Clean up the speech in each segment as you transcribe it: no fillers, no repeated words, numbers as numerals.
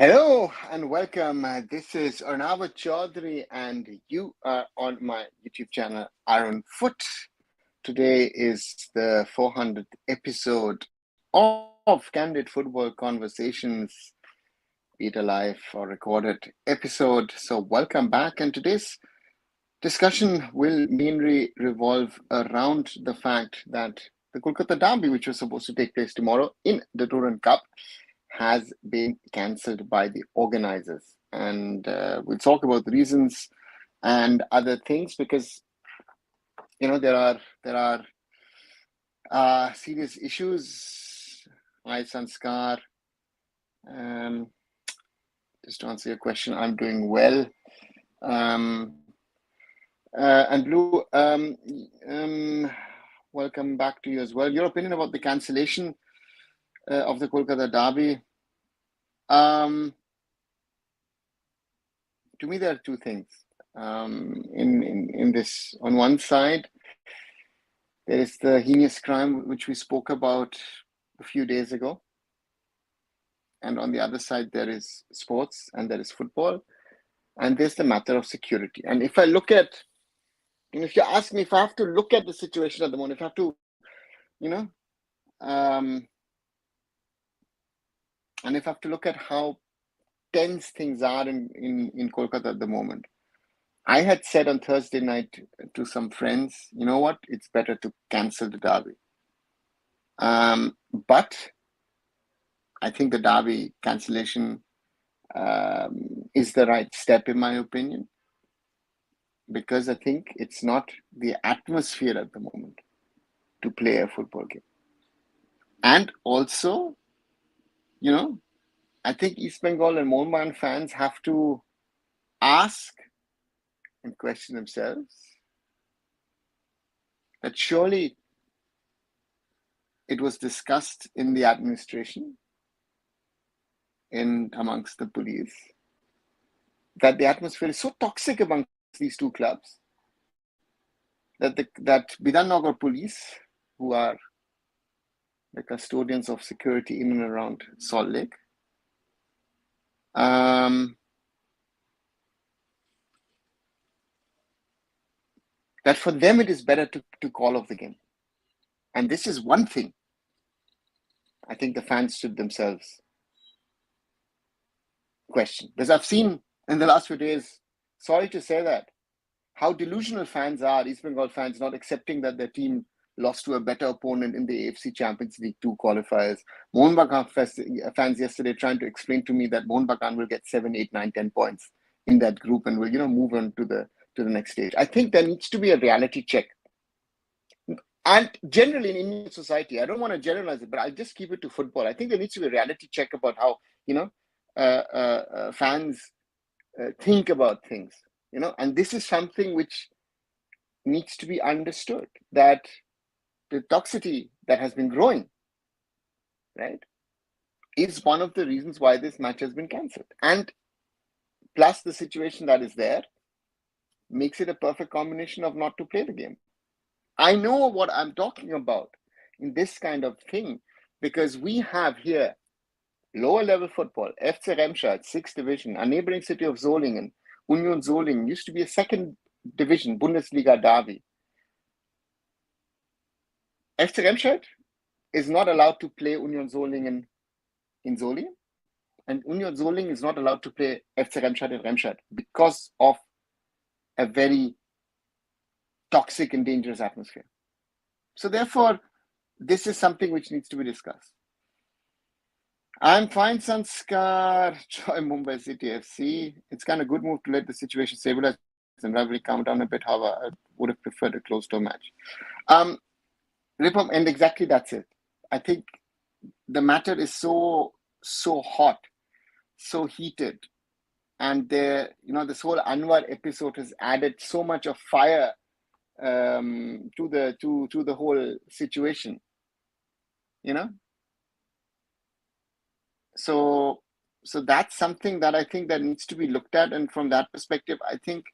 Hello and welcome. This is Arunfoot Chaudhary, and you are on my YouTube channel, arunfoot. Today is the 400th episode of Candid Football Conversations, be it a live or recorded episode. So, welcome back. And today's discussion will mainly revolve around the fact that the Kolkata derby, which was supposed to take place tomorrow in the Durand Cup, has been cancelled by the organizers. And we'll talk about the reasons and other things because there are serious issues. Hi Sanskar. Just to answer your question, I'm doing well. And Blue, welcome back to you as well. Your opinion about the cancellation of the Kolkata derby. To me, there are two things in this. On one side, there is the heinous crime which we spoke about a few days ago, and on the other side, there is sports and there is football, and there's the matter of security. And if I look at, if you ask me if I have to look at the situation at the moment, if I have to, and if I have to look at how tense things are in Kolkata at the moment, I had said on Thursday night to some friends, you know what, it's better to cancel the derby. But I think the derby cancellation is the right step, in my opinion, because I think it's not the atmosphere at the moment to play a football game. And also, I think East Bengal and Mohun fans have to ask and question themselves that surely it was discussed in the administration, amongst the police, that the atmosphere is so toxic amongst these two clubs that Bidhannagar police, who are the custodians of security in and around Salt Lake, that for them it is better to call off the game. And this is one thing I think the fans should themselves question. Because I've seen in the last few days, sorry to say that, how delusional fans are, East Bengal fans, not accepting that their team lost to a better opponent in the AFC Champions League 2 qualifiers. Mohun Bagan fans yesterday trying to explain to me that Mohun Bagan will get 7, 8, 9, 10 points in that group and will, move on to the next stage. I think there needs to be a reality check. And generally in Indian society, I don't want to generalize it, but I'll just keep it to football. I think there needs to be a reality check about how, fans think about things, and this is something which needs to be understood, that the toxicity that has been growing, right, is one of the reasons why this match has been cancelled. And plus the situation that is there makes it a perfect combination of not to play the game. I know what I'm talking about in this kind of thing, because we have here lower level football, FC Remscheid, 6th division, a neighboring city of Solingen, Union Solingen, used to be a 2nd division Bundesliga derby. FC Remscheid is not allowed to play Union Solingen in Solingen, and Union Solingen is not allowed to play FC Remscheid in Remscheid because of a very toxic and dangerous atmosphere. So therefore, this is something which needs to be discussed. I'm fine, Sanskar. Joy Mumbai City FC. It's kind of good move to let the situation stabilize and rivalry calm down a bit. However, I would have preferred a closed-door match. Ripam, and exactly that's it. I think the matter is so hot, so heated, and this whole Anwar episode has added so much of fire to the whole situation. So that's something that I think that needs to be looked at, and from that perspective, I think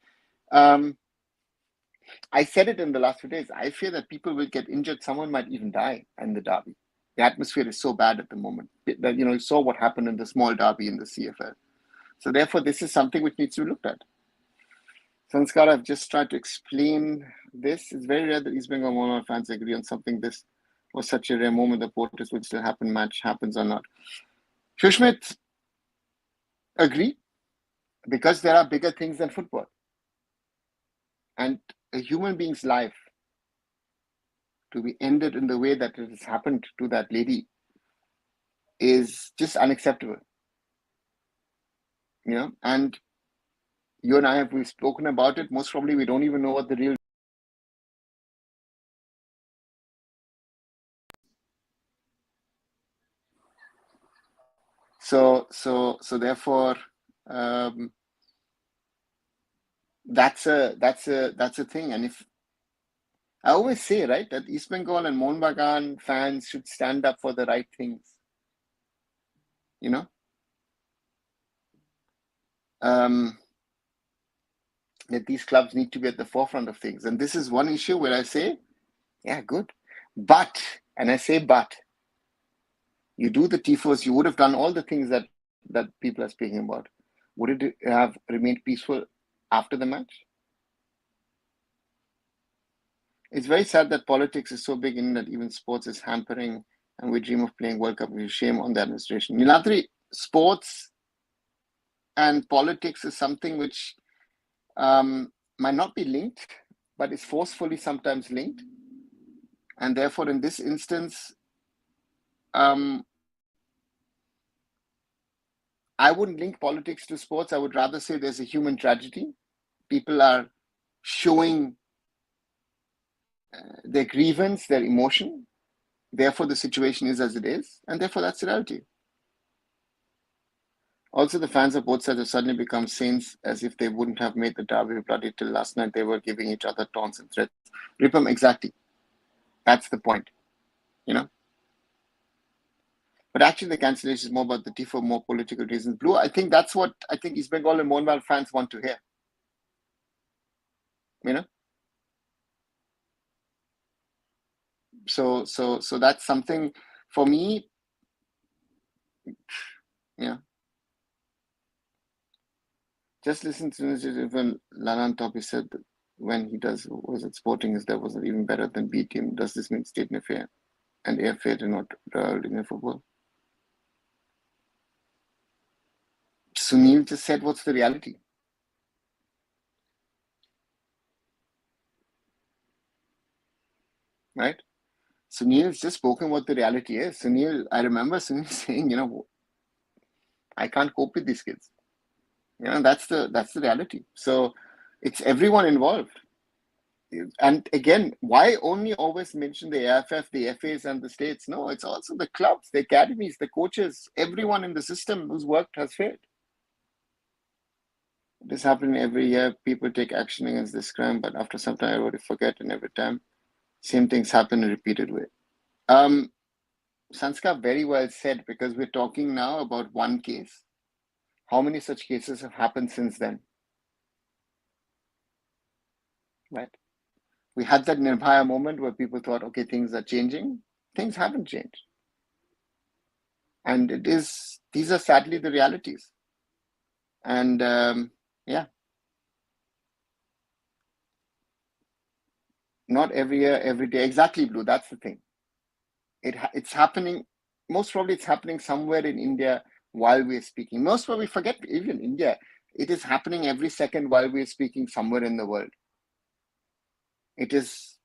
I said it in the last few days. I fear that people will get injured. Someone might even die in the derby. The atmosphere is so bad at the moment that, you saw what happened in the small derby in the CFL. So therefore, this is something which needs to be looked at. Sanskar, I've just tried to explain this. It's very rare that East Bengal Mohun fans agree on something. This was such a rare moment. The protest would still happen, match happens or not. Shushmit, agree, because there are bigger things than football. And a human being's life to be ended in the way that it has happened to that lady is just unacceptable. And you and I we've spoken about it. Most probably we don't even know what the real. So therefore, that's a thing. And if I always say, right, that East Bengal and Mohun Bagan fans should stand up for the right things. That these clubs need to be at the forefront of things. And this is one issue where I say, yeah, good. But, and I say but, you do the TIFOs, you would have done all the things that people are speaking about. Would it have remained peaceful after the match? It's very sad that politics is so big in that even sports is hampering, and we dream of playing World Cup. Shame on the administration. Nilatri, sports and politics is something which might not be linked, but is forcefully sometimes linked. And therefore, in this instance, I wouldn't link politics to sports. I would rather say there's a human tragedy. People are showing their grievance, their emotion. Therefore, the situation is as it is. And therefore, that's the reality. Also, the fans of both sides have suddenly become saints, as if they wouldn't have made the derby bloody till last night. They were giving each other taunts and threats. Ripam, exactly. That's the point, But actually, the cancellation is more about the TIFO, more political reasons. Blue, I think that's what I think East Bengal and Mohun fans want to hear. So that's something for me. Yeah. Just listen to even Lanan Topi said that when he was at Sporting, his dad wasn't even better than B team. Does this mean state and fair and airfare do not in football? Sunil just said, what's the reality? Right? Sunil's just spoken what the reality is. I remember Sunil saying, I can't cope with these kids. That's the reality. So it's everyone involved. And again, why only always mention the AFF, the FAs, and the states? No, it's also the clubs, the academies, the coaches, everyone in the system whose work has failed. This happens every year. People take action against this crime, but after some time, everybody forget, and every time, same things happen in a repeated way. Sanskar very well said, because we're talking now about one case. How many such cases have happened since then? Right? We had that Nirbhaya moment where people thought, okay, things are changing. Things haven't changed. And these are sadly the realities. And yeah, not every year, every day. Exactly, Blue. That's the thing. It's happening. Most probably it's happening somewhere in India while we're speaking. Most probably, forget even India. It is happening every second while we're speaking somewhere in the world. It's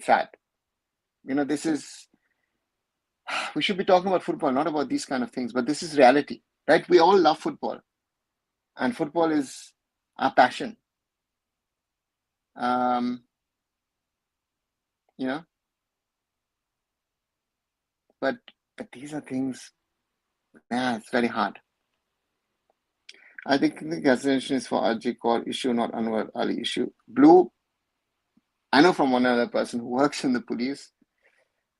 sad. We should be talking about football, not about these kind of things, but this is reality, right? We all love football, and football is our passion. But these are things, it's very hard. I think the cancellation is for RG Kaur issue, not Anwar Ali issue. Blue, I know from one other person who works in the police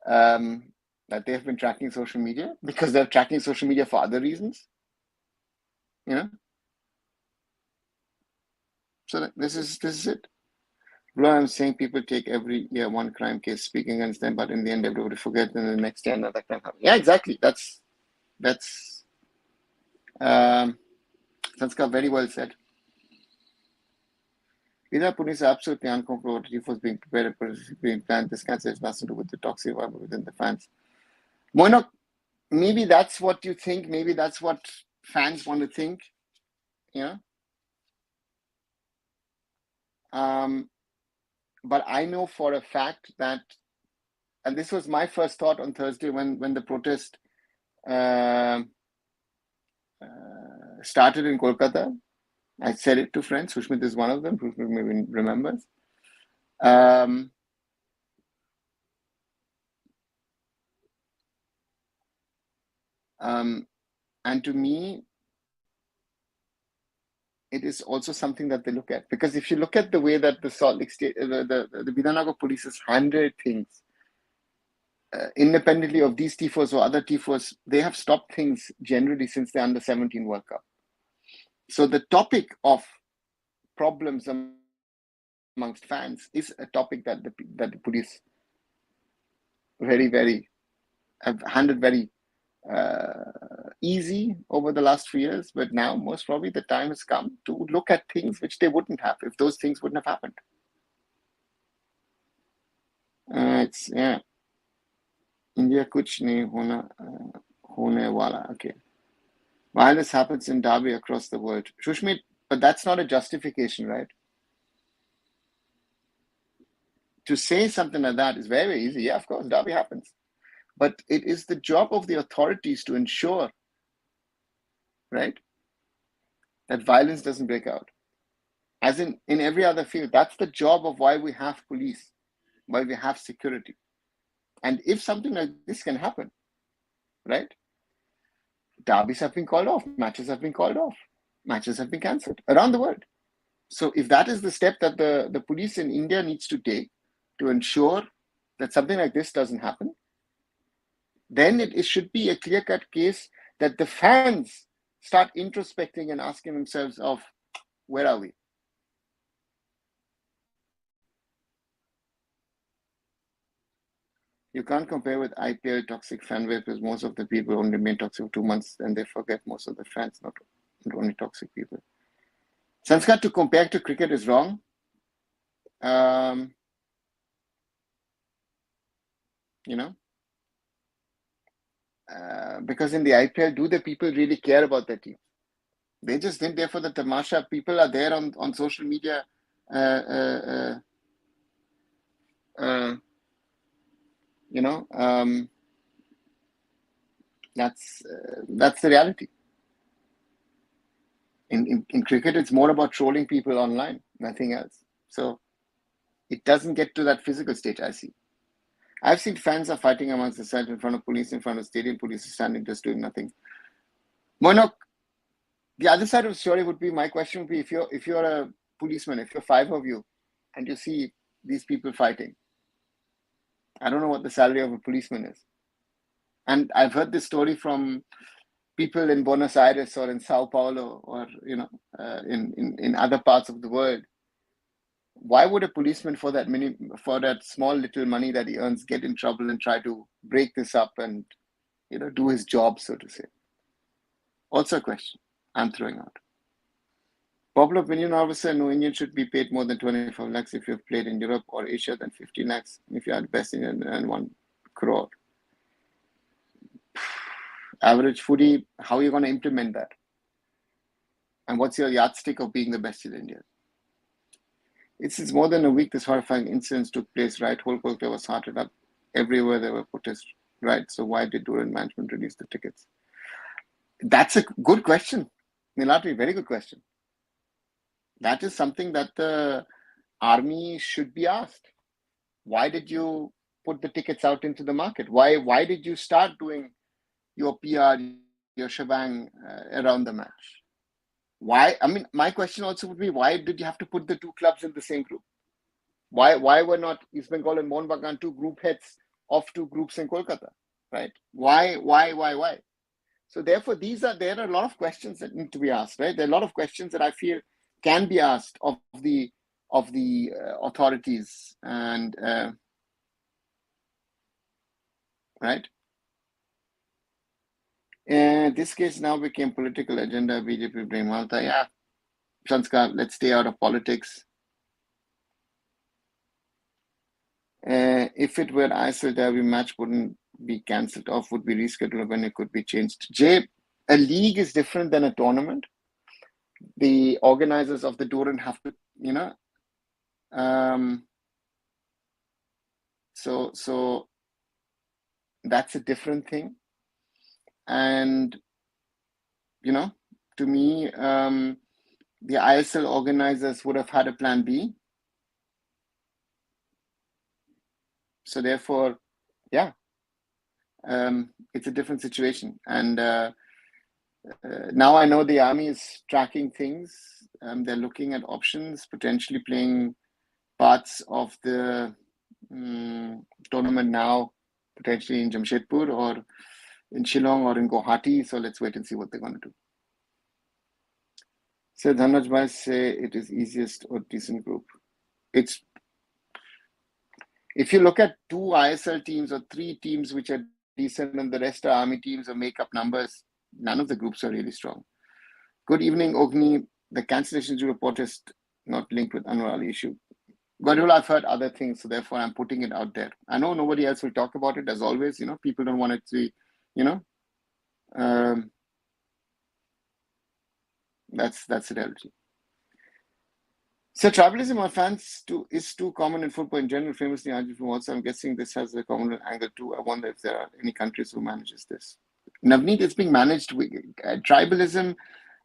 that they have been tracking social media because they're tracking social media for other reasons. So this is it. Bro, I'm saying people take every year one crime case speaking against them, but in the end everybody forgets, and the next year another crime happens. Yeah, exactly. That's Sanskar very well said. Either police are absolutely uncomfortable with being prepared for being planned. This cancer has nothing to do with the toxic vibe within the fans. Moinok, maybe that's what you think. Maybe that's what fans want to think. Yeah. But I know for a fact that, and this was my first thought on Thursday when the protest started in Kolkata. I said it to friends. Sushmit is one of them. Sushmit maybe remembers. And to me, it is also something that they look at, because if you look at the way that the Salt Lake State, the Vidhanagar police has handled things, independently of these tifos or other tifos, they have stopped things generally since the Under-17 World Cup. So the topic of problems amongst fans is a topic that the police very have handled very easy over the last few years, but now most probably the time has come to look at things which they wouldn't have if those things wouldn't have happened. It's yeah. India kuch nahi hone wala. Okay. Violence happens in Derby across the world. Shushmit, but that's not a justification, right? To say something like that is very easy. Yeah, of course, Derby happens. But it is the job of the authorities to ensure, right, that violence doesn't break out. As in every other field, that's the job of why we have police, why we have security. And if something like this can happen, right, derbies have been called off, matches have been called off, matches have been cancelled around the world. So if that is the step that the police in India needs to take to ensure that something like this doesn't happen, then it should be a clear-cut case that the fans start introspecting and asking themselves of, where are we? You can't compare with IPL toxic fan base, because most of the people only remain toxic for 2 months and they forget most of the fans, not only toxic people. Sanskar, to compare to cricket is wrong. You know, because in the IPL, do the people really care about their team? They just didn't there for the tamasha. People are there on social media. You know, that's the reality. In cricket, it's more about trolling people online, nothing else. So it doesn't get to that physical stage, I see. I've seen fans are fighting amongst themselves in front of police, in front of stadium police standing just doing nothing. Monok, the other side of the story would be, my question would be, if you're a policeman, if you're 5 of you, and you see these people fighting, I don't know what the salary of a policeman is. And I've heard this story from people in Buenos Aires or in Sao Paulo or in other parts of the world. Why would a policeman for that small little money that he earns get in trouble and try to break this up and do his job, so to say? Also a question I'm throwing out. Popular opinion officer, no Indian should be paid more than 25 lakhs if you've played in Europe or Asia, than 15 lakhs if you are the best Indian and 1 crore. Average foodie, how are you going to implement that? And what's your yardstick of being the best in India? It's more than a week this horrifying incidents took place, right? Whole Kolkata was hearted up. Everywhere there were protests, right? So why did Durand management release the tickets? That's a good question, Nilatri, very good question. That is something that the army should be asked. Why did you put the tickets out into the market? Why did you start doing your PR, your shebang around the match? Why? I mean, my question also would be, why did you have to put the 2 clubs in the same group? Why were not East Bengal and Mohun Bagan 2 group heads of 2 groups in Kolkata, right? Why? So therefore, there are a lot of questions that need to be asked, right? There are a lot of questions that I feel can be asked of the of the authorities, and right. This case now became political agenda. BJP bring Malta. Yeah, Sanskar, let's stay out of politics. If it were ISL derby, match wouldn't be cancelled off, would be rescheduled when it could be changed. Jay, a league is different than a tournament. The organizers of the Durand have to, so that's a different thing. And, to me, the ISL organizers would have had a plan B. So therefore, yeah, it's a different situation. And now I know the army is tracking things. They're looking at options, potentially playing parts of the tournament now, potentially in Jamshedpur or in Shillong or in Guwahati. So let's wait and see what they're going to do. So Dhanraj Bhai say it is easiest or decent group. It's, if you look at 2 ISL teams or 3 teams which are decent and the rest are army teams or make up numbers, none of the groups are really strong. Good evening, Ogni. The cancellation report is not linked with Anwar Ali issue. Godul, I've heard other things, so therefore I'm putting it out there. I know nobody else will talk about it, as always. People don't want it to be, that's the reality. So tribalism of fans is too common in football in general, famously Argentina also. I'm guessing this has a common angle too. I wonder if there are any countries who manages this. Navneet, it's being managed with tribalism.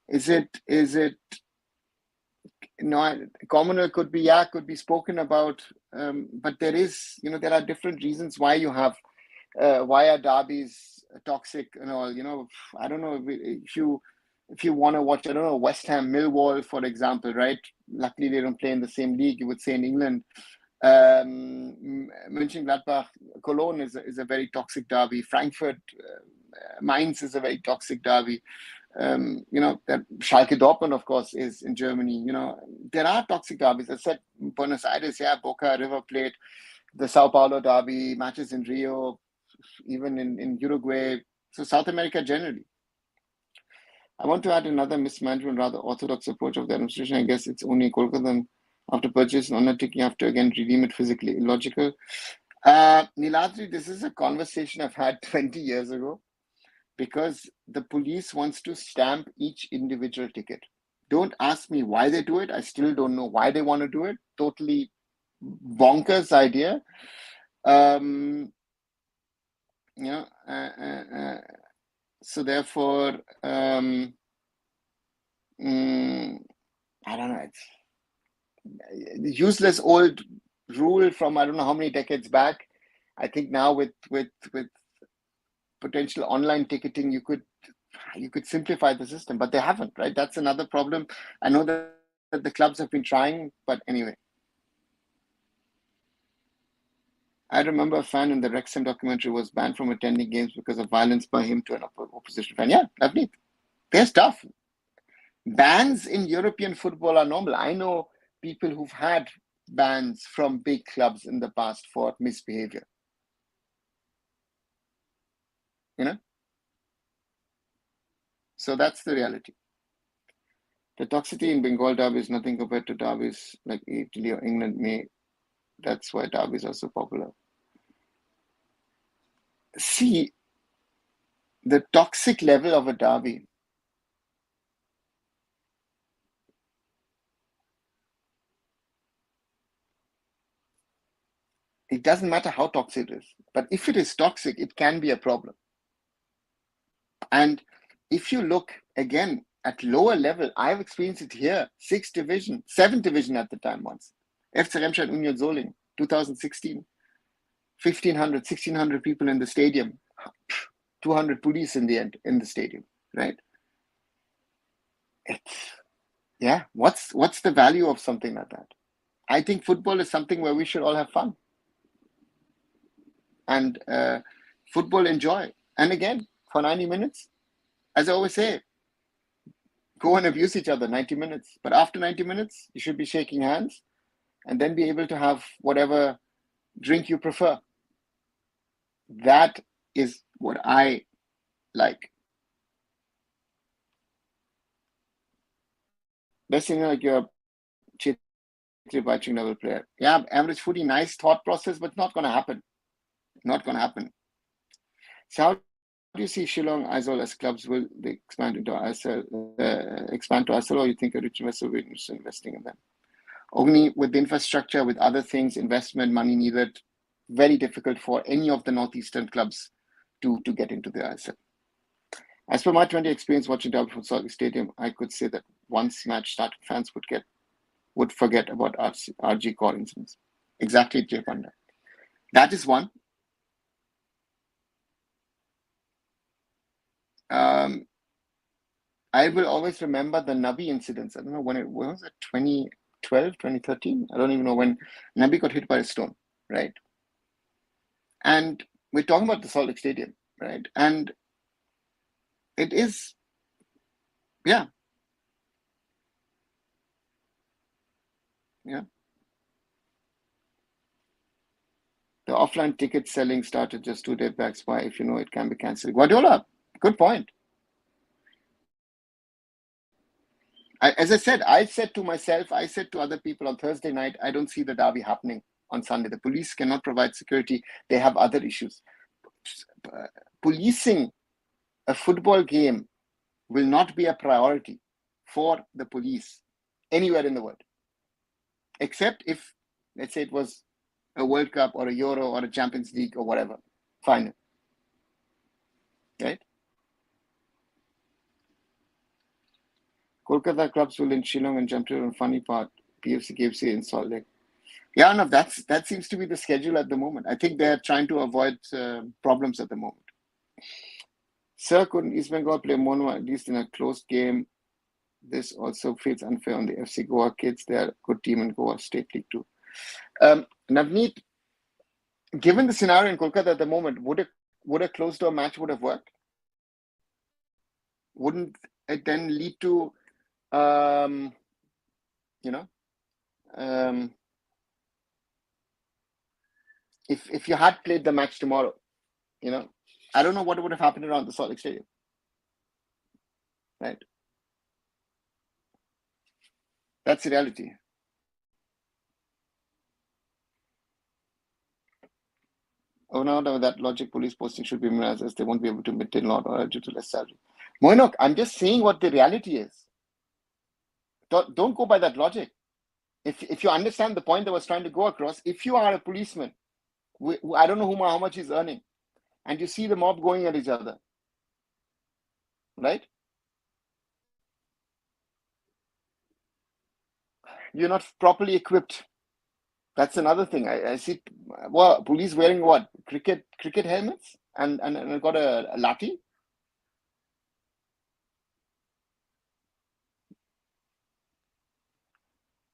Is it commoner could be spoken about, but there is, there are different reasons why you have why are derbies toxic and all. I don't know if you want to watch, I don't know, West Ham Millwall, for example, right? Luckily they don't play in the same league. You would say in England, Mönchengladbach Cologne is a very toxic derby. Frankfurt Mainz is a very toxic derby. That Schalke Dortmund, of course, is in Germany. There are toxic derbies. I said Buenos Aires, Boca, River Plate, the Sao Paulo derby, matches in Rio, even in Uruguay. So South America generally. I want to add another mismanagement, rather orthodox approach of the administration. I guess it's only Kolkata. After purchase an undertaking, you have to again redeem it physically. Illogical. Niladri, this is a conversation I've had 20 years ago, because the police wants to stamp each individual ticket. Don't ask me why they do it. I still don't know why they want to do it. Totally bonkers idea. So therefore, I don't know. It's useless old rule from I don't know how many decades back. I think now with potential online ticketing, you could simplify the system, but they haven't, right? That's another problem. I know that the clubs have been trying, but anyway. I remember a fan in the Wrexham documentary was banned from attending games because of violence by him to an opposition fan. Yeah, lovely. They're tough. Bans in European football are normal. I know people who've had bans from big clubs in the past for misbehavior. So that's the reality. The toxicity in Bengal derby is nothing compared to derbies like Italy or England. That's why derbies are so popular. See, the toxic level of a derby. It doesn't matter how toxic it is, but if it is toxic, it can be a problem. And if you look again at lower level, I've experienced it here, 6th division, 7th division at the time once. FC Remscheid Union Solingen, 2016, 1,500, 1,600 people in the stadium, 200 police in the end in the stadium, right? What's the value of something like that? I think football is something where we should all have fun and football enjoy. And again, for 90 minutes, as I always say, go and abuse each other 90 minutes. But after 90 minutes, you should be shaking hands and then be able to have whatever drink you prefer. That is what I like. Best thing like you're watching level player. Yeah, average footy, nice thought process, but not going to happen. Not going to happen. So how do you see Shillong, Aizawl as clubs? Will they expand into ISL, expand to ISL, or you think a rich investor will be investing in them? Only with the infrastructure, with other things, investment, money needed, very difficult for any of the northeastern clubs to get into the ISL. As per my 20 experience watching Derby Futsal Stadium, I could say that once match started, fans would forget about RG core incidents. Exactly, Jay Panda. That is one. I will always remember the Nabi incidents. I don't know when it was, 2012, 2013. I don't even know when Nabi got hit by a stone, right? And we're talking about the Salt Lake Stadium, right? And it is, yeah. The offline ticket selling started just 2 days back. Why, if you know it can be cancelled? Guardiola, good point. As I said to myself, I said to other people on Thursday night, I don't see the derby happening on Sunday. The police cannot provide security. They have other issues. Policing a football game will not be a priority for the police anywhere in the world, except if, let's say, it was a World Cup or a Euro or a Champions League or whatever final, right? Kolkata clubs will in Shillong and jump to a funny part. PFC, KFC in Salt Lake. Yeah, no, that seems to be the schedule at the moment. I think they're trying to avoid problems at the moment. Sir, couldn't East Bengal play Mohun at least in a close game? This also feels unfair on the FC Goa kids. They're a good team in Goa State League too. Navneet, given the scenario in Kolkata at the moment, would a closed door match would have worked? Wouldn't it then lead to, if you had played the match tomorrow, I don't know what would have happened around the Salt Lake Stadium, right? That's the reality. Oh, no, that logic, police posting should be minimized as they won't be able to maintain law or due to less salary. Moinok, I'm just saying what the reality is. Don't go by that logic. If you understand the point that I was trying to go across, if you are a policeman, I don't know how much he's earning, and you see the mob going at each other, right? You're not properly equipped. That's another thing. I see, well, police wearing what? Cricket helmets and got a lathi.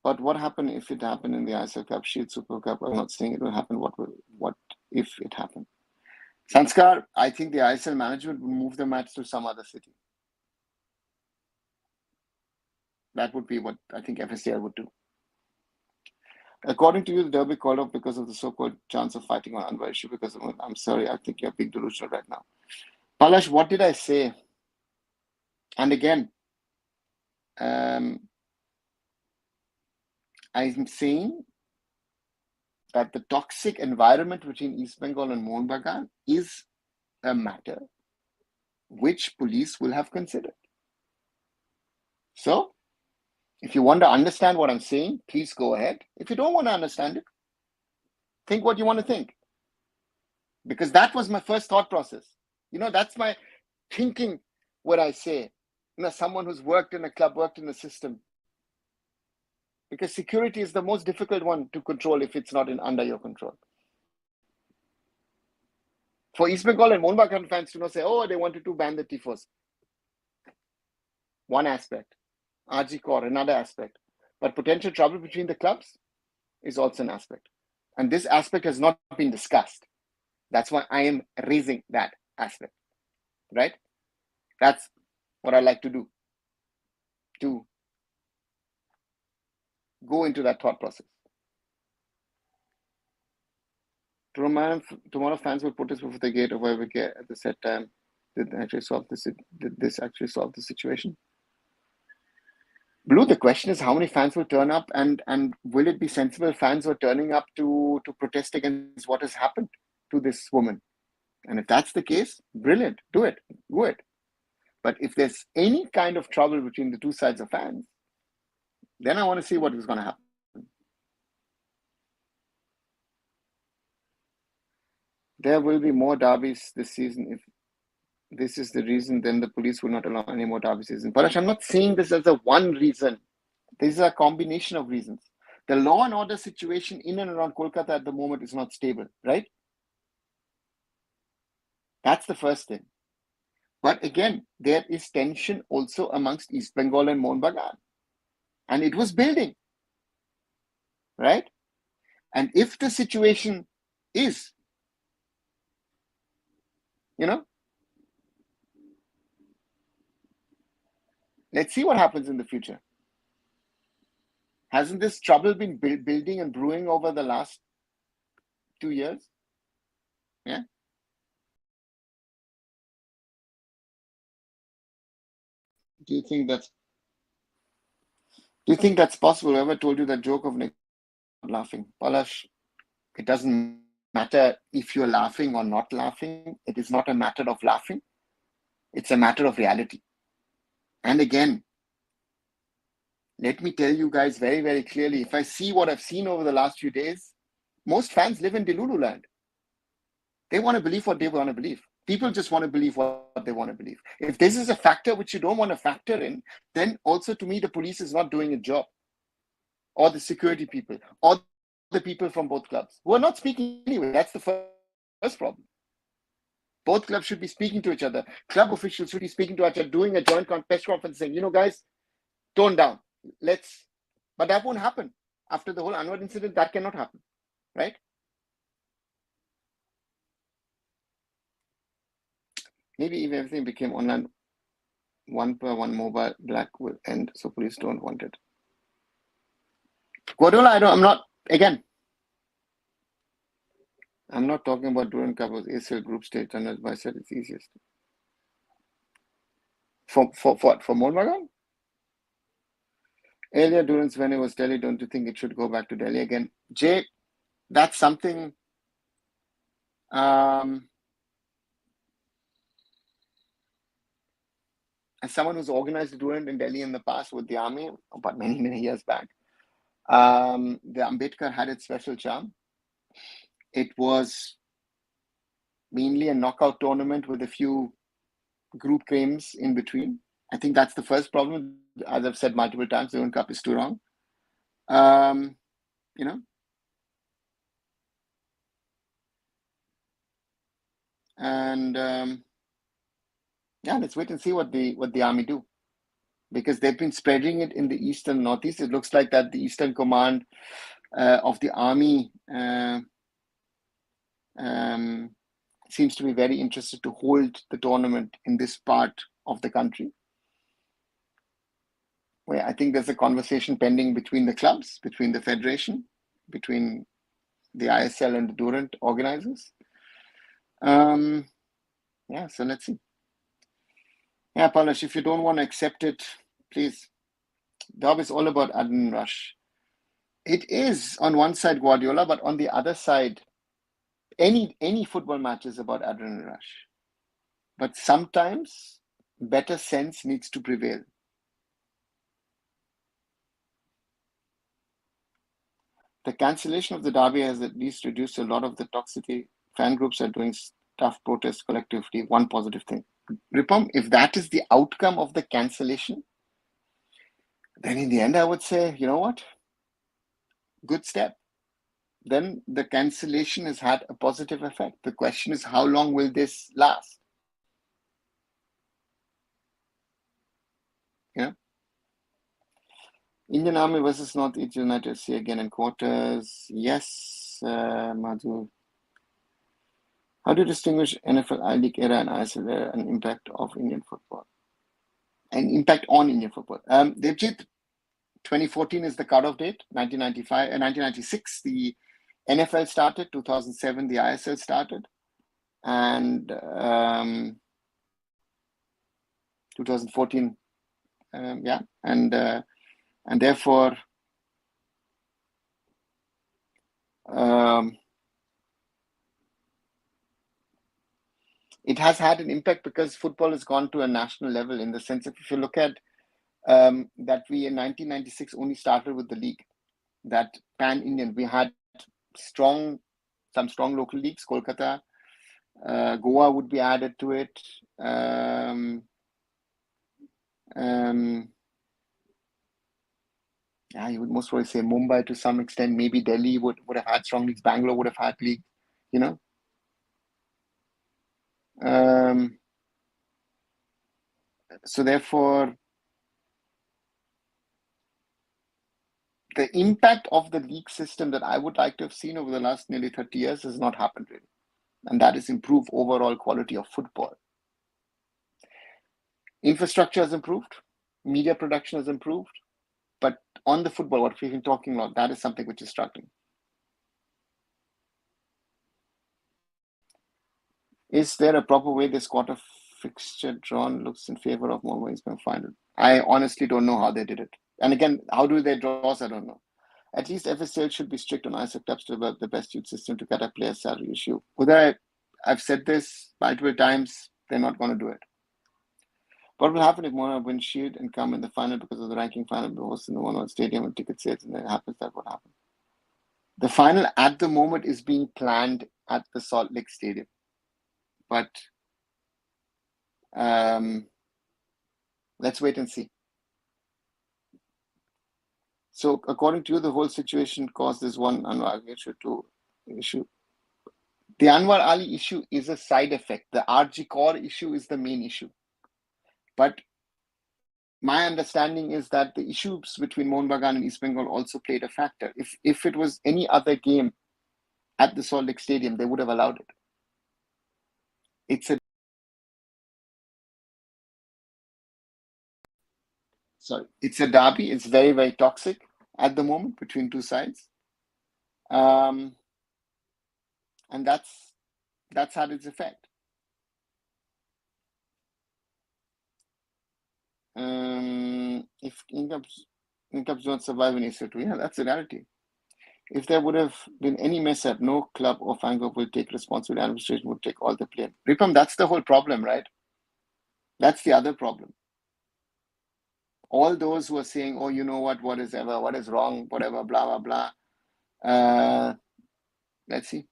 But what happened if it happened in the ISL Cup, Shield Super Cup? I'm not saying it will happen. What if it happened? Sanskar, I think the ISL management will move the match to some other city. That would be what I think FSCL would do. According to you, the derby called off because of the so-called chance of fighting on Anwar issue. Because I'm sorry, I think you're being delusional right now. Palash, what did I say? And again, I'm saying that the toxic environment between East Bengal and Mohun Bagan is a matter which police will have considered. So, if you want to understand what I'm saying, please go ahead. If you don't want to understand it, think what you want to think. Because that was my first thought process. That's my thinking what I say. Someone who's worked in a club, worked in a system. Because security is the most difficult one to control if it's not under your control. For East Bengal and Mohun Bagan fans to not say, oh, they wanted to ban the tifos. One aspect. RG core, another aspect. But potential trouble between the clubs is also an aspect. And this aspect has not been discussed. That's why I am raising that aspect. Right? That's what I like to do. To go into that thought process. Tomorrow fans will protest before the gate of wherever get at the set time. Did this actually solve the situation? Blue, the question is how many fans will turn up, and will it be sensible fans who are turning up to protest against what has happened to this woman? And if that's the case, brilliant, do it. But if there's any kind of trouble between the two sides of fans, then I want to see what is going to happen. There will be more derbies this season. If this is the reason, then the police will not allow any more derby season. Palash, I'm not seeing this as a one reason. This is a combination of reasons. The law and order situation in and around Kolkata at the moment is not stable, right? That's the first thing. But again, there is tension also amongst East Bengal and Mohun Bagan. And it was building, right? And if the situation is, let's see what happens in the future. Hasn't this trouble been building and brewing over the last 2 years? Yeah. Do you think that's possible? Whoever told you that joke of Nick laughing? Palash, it doesn't matter if you're laughing or not laughing. It is not a matter of laughing. It's a matter of reality. And again, let me tell you guys very, very clearly, if I see what I've seen over the last few days, most fans live in Delulu land. They want to believe what they want to believe. People just want to believe what they want to believe. If this is a factor which you don't want to factor in, then also to me, the police is not doing a job, or the security people, or the people from both clubs who are not speaking anyway. That's the first problem. Both clubs should be speaking to each other. Club officials should be speaking to each other, doing a joint press conference saying, guys, tone down. But that won't happen. After the whole Anwar incident, that cannot happen, right? Maybe if everything became online, one per one mobile, black will end, so police don't want it. Guardiola, I'm not talking about Durand Cup or ACL group stage, and as I said, it's easiest. For Mohun Bagan? Earlier Durand's when it was Delhi, don't you think it should go back to Delhi again? Jay, that's something as someone who's organized Durand in Delhi in the past with the army, but many, many years back, the Ambedkar had its special charm. It was mainly a knockout tournament with a few group games in between. I think that's the first problem. As I've said multiple times, the Durand Cup is too long. And let's wait and see what the army do, because they've been spreading it in the east and northeast. It looks like that the Eastern Command of the army seems to be very interested to hold the tournament in this part of the country, where I think there's a conversation pending between the clubs, between the federation, between the ISL and the Durand organizers. So let's see. Yeah, Palash, if you don't want to accept it, please. Derby is all about adrenaline rush. It is on one side Guardiola, but on the other side, any football match is about adrenaline rush. But sometimes better sense needs to prevail. The cancellation of the derby has at least reduced a lot of the toxicity. Fan groups are doing tough protests collectively. One positive thing. Ripam, if that is the outcome of the cancellation, then in the end, I would say, you know what? Good step. Then the cancellation has had a positive effect. The question is, how long will this last? Indian Army versus North East United, see again in quarters. Yes, Madhu. How do you distinguish NFL I-League era and ISL era and impact of Indian football? And impact on Indian football. Devjit, 2014 is the cutoff date. 1996, the NFL started, 2007 the ISL started, and 2014, and therefore it has had an impact because football has gone to a national level, in the sense that if you look at that we in 1996 only started with the league, that pan-Indian. We had some strong local leagues, Kolkata, Goa would be added to it. You would most probably say Mumbai to some extent. Maybe Delhi would have had strong leagues. Bangalore would have had league, you know. So therefore, the impact of the league system that I would like to have seen over the last nearly 30 years has not happened really. And that is improve overall quality of football. Infrastructure has improved, media production has improved, but on the football, what we've been talking about, that is something which is struggling. Is there a proper way this quarter fixture drawn looks in favor of Mohun final? I honestly don't know how they did it. And again, how do they draws? I don't know. At least FSL should be strict on ISL clubs to develop the best youth system to get a player salary issue. I've said this multiple times, they're not going to do it. What will happen if Mohun win Shield and come in the final because of the ranking final be hosted in the Mohun Stadium and ticket sales, and then it happens? That what happened? The final at the moment is being planned at the Salt Lake Stadium, but let's wait and see. So, according to you, the whole situation caused this one Anwar issue. The Anwar Ali issue is a side effect. The RG core issue is the main issue. But my understanding is that the issues between Mohun Bagan and East Bengal also played a factor. If it was any other game at the Salt Lake Stadium, they would have allowed it. It's a derby. It's very, very toxic at the moment between two sides. And that's had its effect. If incomes don't survive in Asia 2, that's the reality. If there would have been any mess up, no club or fan group will take responsibility. Administration would take all the blame. Ripam, that's the whole problem, right? That's the other problem. All those who are saying, oh, you know what is wrong, whatever, blah, blah, blah. Let's see.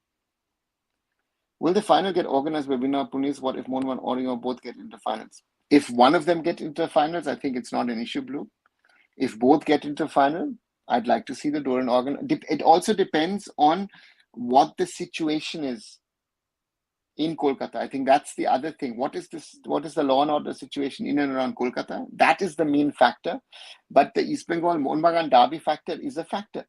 Will the final get organized by winner Punis? What if Mohun or Oring both get into finals? If one of them get into finals, I think it's not an issue, Blue. If both get into final, I'd like to see the Durand organ. It also depends on what the situation is in Kolkata. I think that's the other thing. What is the law and order situation in and around Kolkata? That is the main factor. But the East Bengal Mohun Bagan derby factor is a factor.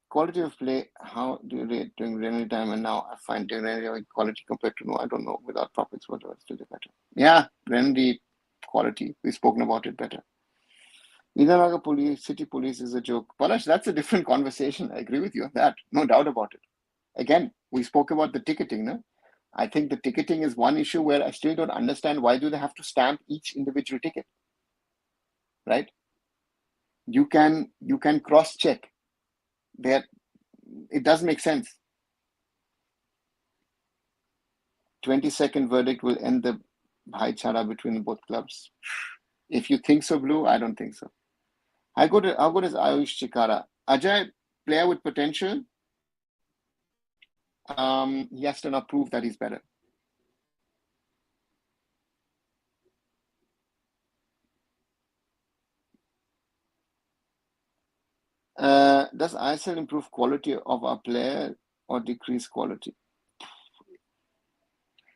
Quality of play, how do you rate during rainy time and now? I find during rainy quality compared to I don't know, without profits, whatever, still better. Yeah, rainy quality, we've spoken about it better. Idanaga city police is a joke. Palash, that's a different conversation. I agree with you on that. No doubt about it. Again, we spoke about the ticketing, no? I think the ticketing is one issue where I still don't understand why do they have to stamp each individual ticket, right? You can cross-check. It does make sense. 20-second verdict will end the bhaichara between both clubs. If you think so, Blue, I don't think so. How good is Ayush Chikara? Ajay, player with potential. He has to now prove that he's better. Does ISL improve quality of our player or decrease quality?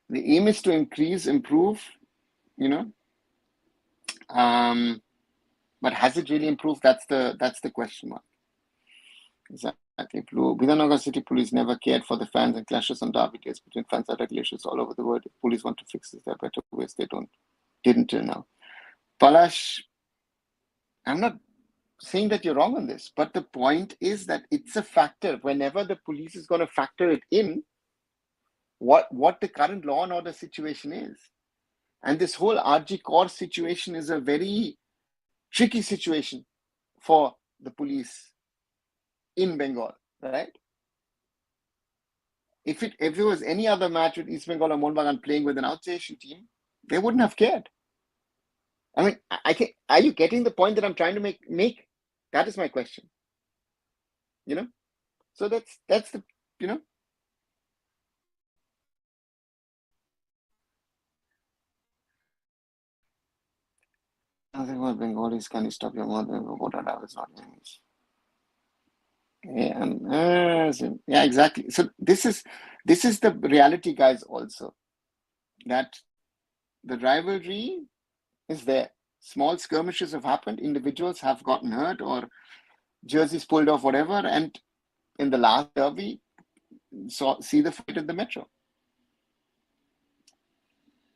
The aim is to improve, but has it really improved? That's the question mark. Exactly. Vidhannagar City Police never cared for the fans and clashes on derby days between fans and regulations all over the world. If police want to fix this, there are better ways. They didn't till now. Palash, I'm not saying that you're wrong on this, but the point is that it's a factor. Whenever the police is going to factor it in, what the current law and order situation is. And this whole RG Kaur situation is a very tricky situation for the police in Bengal, right? If it was any other match with East Bengal or Mohun Bagan playing with an outstation team, they wouldn't have cared. I mean, I think, are you getting the point that I'm trying to make? That is my question. So that's the you know. Nothing about Bengalis. Can you stop your mouth? What I was not English. Yeah, exactly. So this is the reality, guys. Also, that the rivalry is there. Small skirmishes have happened. Individuals have gotten hurt or jerseys pulled off, whatever. And in the last derby, see the fight at the Metro.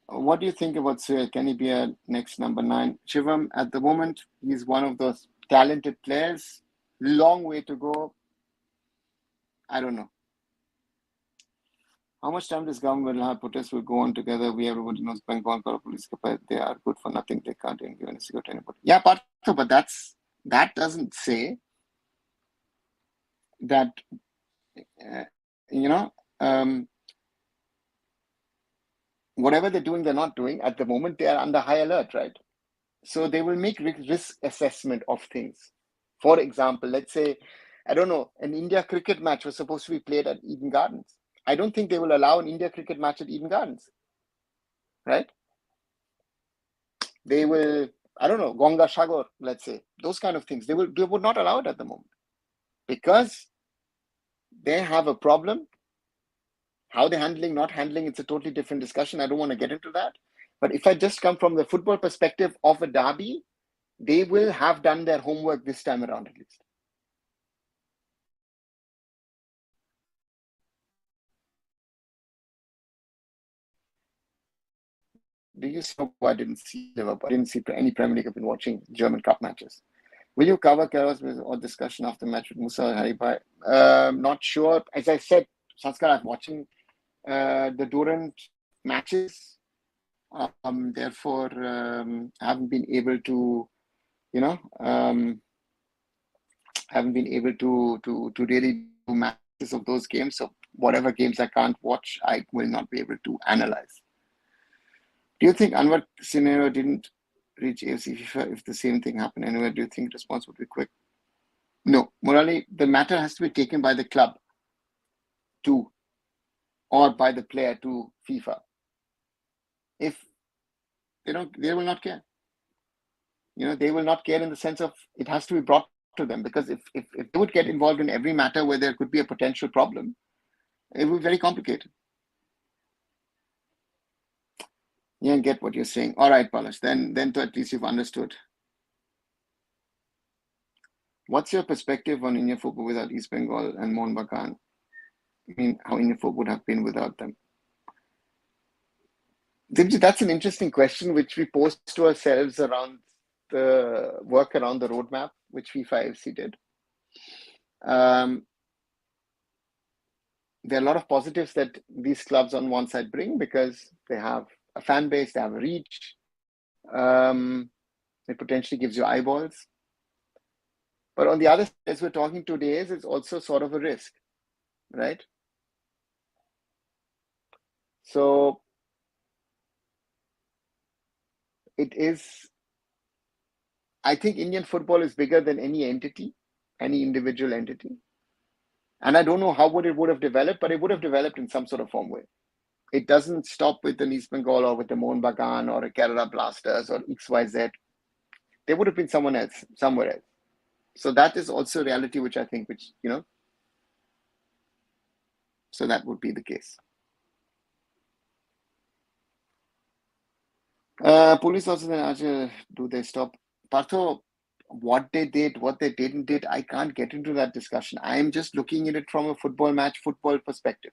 What do you think about Suhail? Can he be a next number 9? Shivam, at the moment, he's one of those talented players. Long way to go. I don't know. How much time this government will have protests will go on together? Everybody knows Bengal police, they are good for nothing. They can't give any security to anybody. Yeah, Partho, but that doesn't say that, whatever they're doing, they're not doing. At the moment, they are under high alert, right? So they will make risk assessment of things. For example, let's say, I don't know, an India cricket match was supposed to be played at Eden Gardens. I don't think they will allow an India cricket match at Eden Gardens, right? They will, I don't know, Ganga Sagar, let's say, those kind of things. They would not allow it at the moment because they have a problem. How they're handling, not handling, it's a totally different discussion. I don't want to get into that. But if I just come from the football perspective of a derby, they will have done their homework this time around at least. Do you see? I didn't see Liverpool. I didn't see any Premier League. I've been watching German Cup matches. Will you cover Keros or discussion after match with Musa Harry Bhai? Not sure. As I said, Sanskar, I'm watching the Durand matches. Therefore, haven't been able to, haven't been able to really do matches of those games. So whatever games I can't watch, I will not be able to analyze. Do you think Anwar scenario didn't reach AFC FIFA if the same thing happened anywhere? Do you think response would be quick? No, Murali, the matter has to be taken by the club to, or by the player to FIFA. If they will not care. They will not care in the sense of it has to be brought to them, because if they would get involved in every matter where there could be a potential problem, it would be very complicated. Yeah, get what you're saying. All right, Palash, then to at least you've understood. What's your perspective on Indian football without East Bengal and Mohun Bagan? I mean, how Indian football would have been without them? That's an interesting question, which we posed to ourselves around the work around the roadmap, which FIFA FC did. There are a lot of positives that these clubs on one side bring because they have a fan base, they have a reach. It potentially gives you eyeballs. But on the other side, as we're talking today, it's also sort of a risk, right? So it is, I think Indian football is bigger than any entity, any individual entity. And I don't know how it would have developed, but it would have developed in some sort of form way. It doesn't stop with an East Bengal or with the Mohun Bagan or a Kerala Blasters or XYZ. There would have been someone else, somewhere else. So that is also reality, which I think, so that would be the case. Police also, do they stop? Partho, what they did, what they didn't did, I can't get into that discussion. I am just looking at it from a football perspective.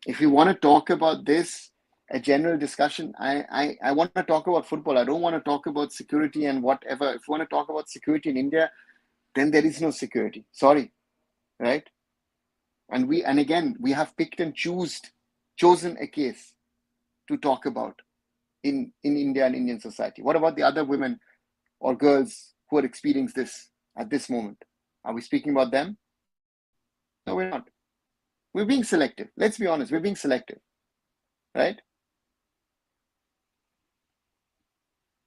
If you want to talk about this a general discussion. I want to talk about football. I don't want to talk about security and whatever. If you want to talk about security in India, then there is no security. Sorry, right? And again, we have picked and chosen a case to talk about in India and Indian society. What about the other women or girls who are experiencing this at this moment? Are we speaking about them? No, we're not. We're being selective. Let's be honest, we're being selective, right?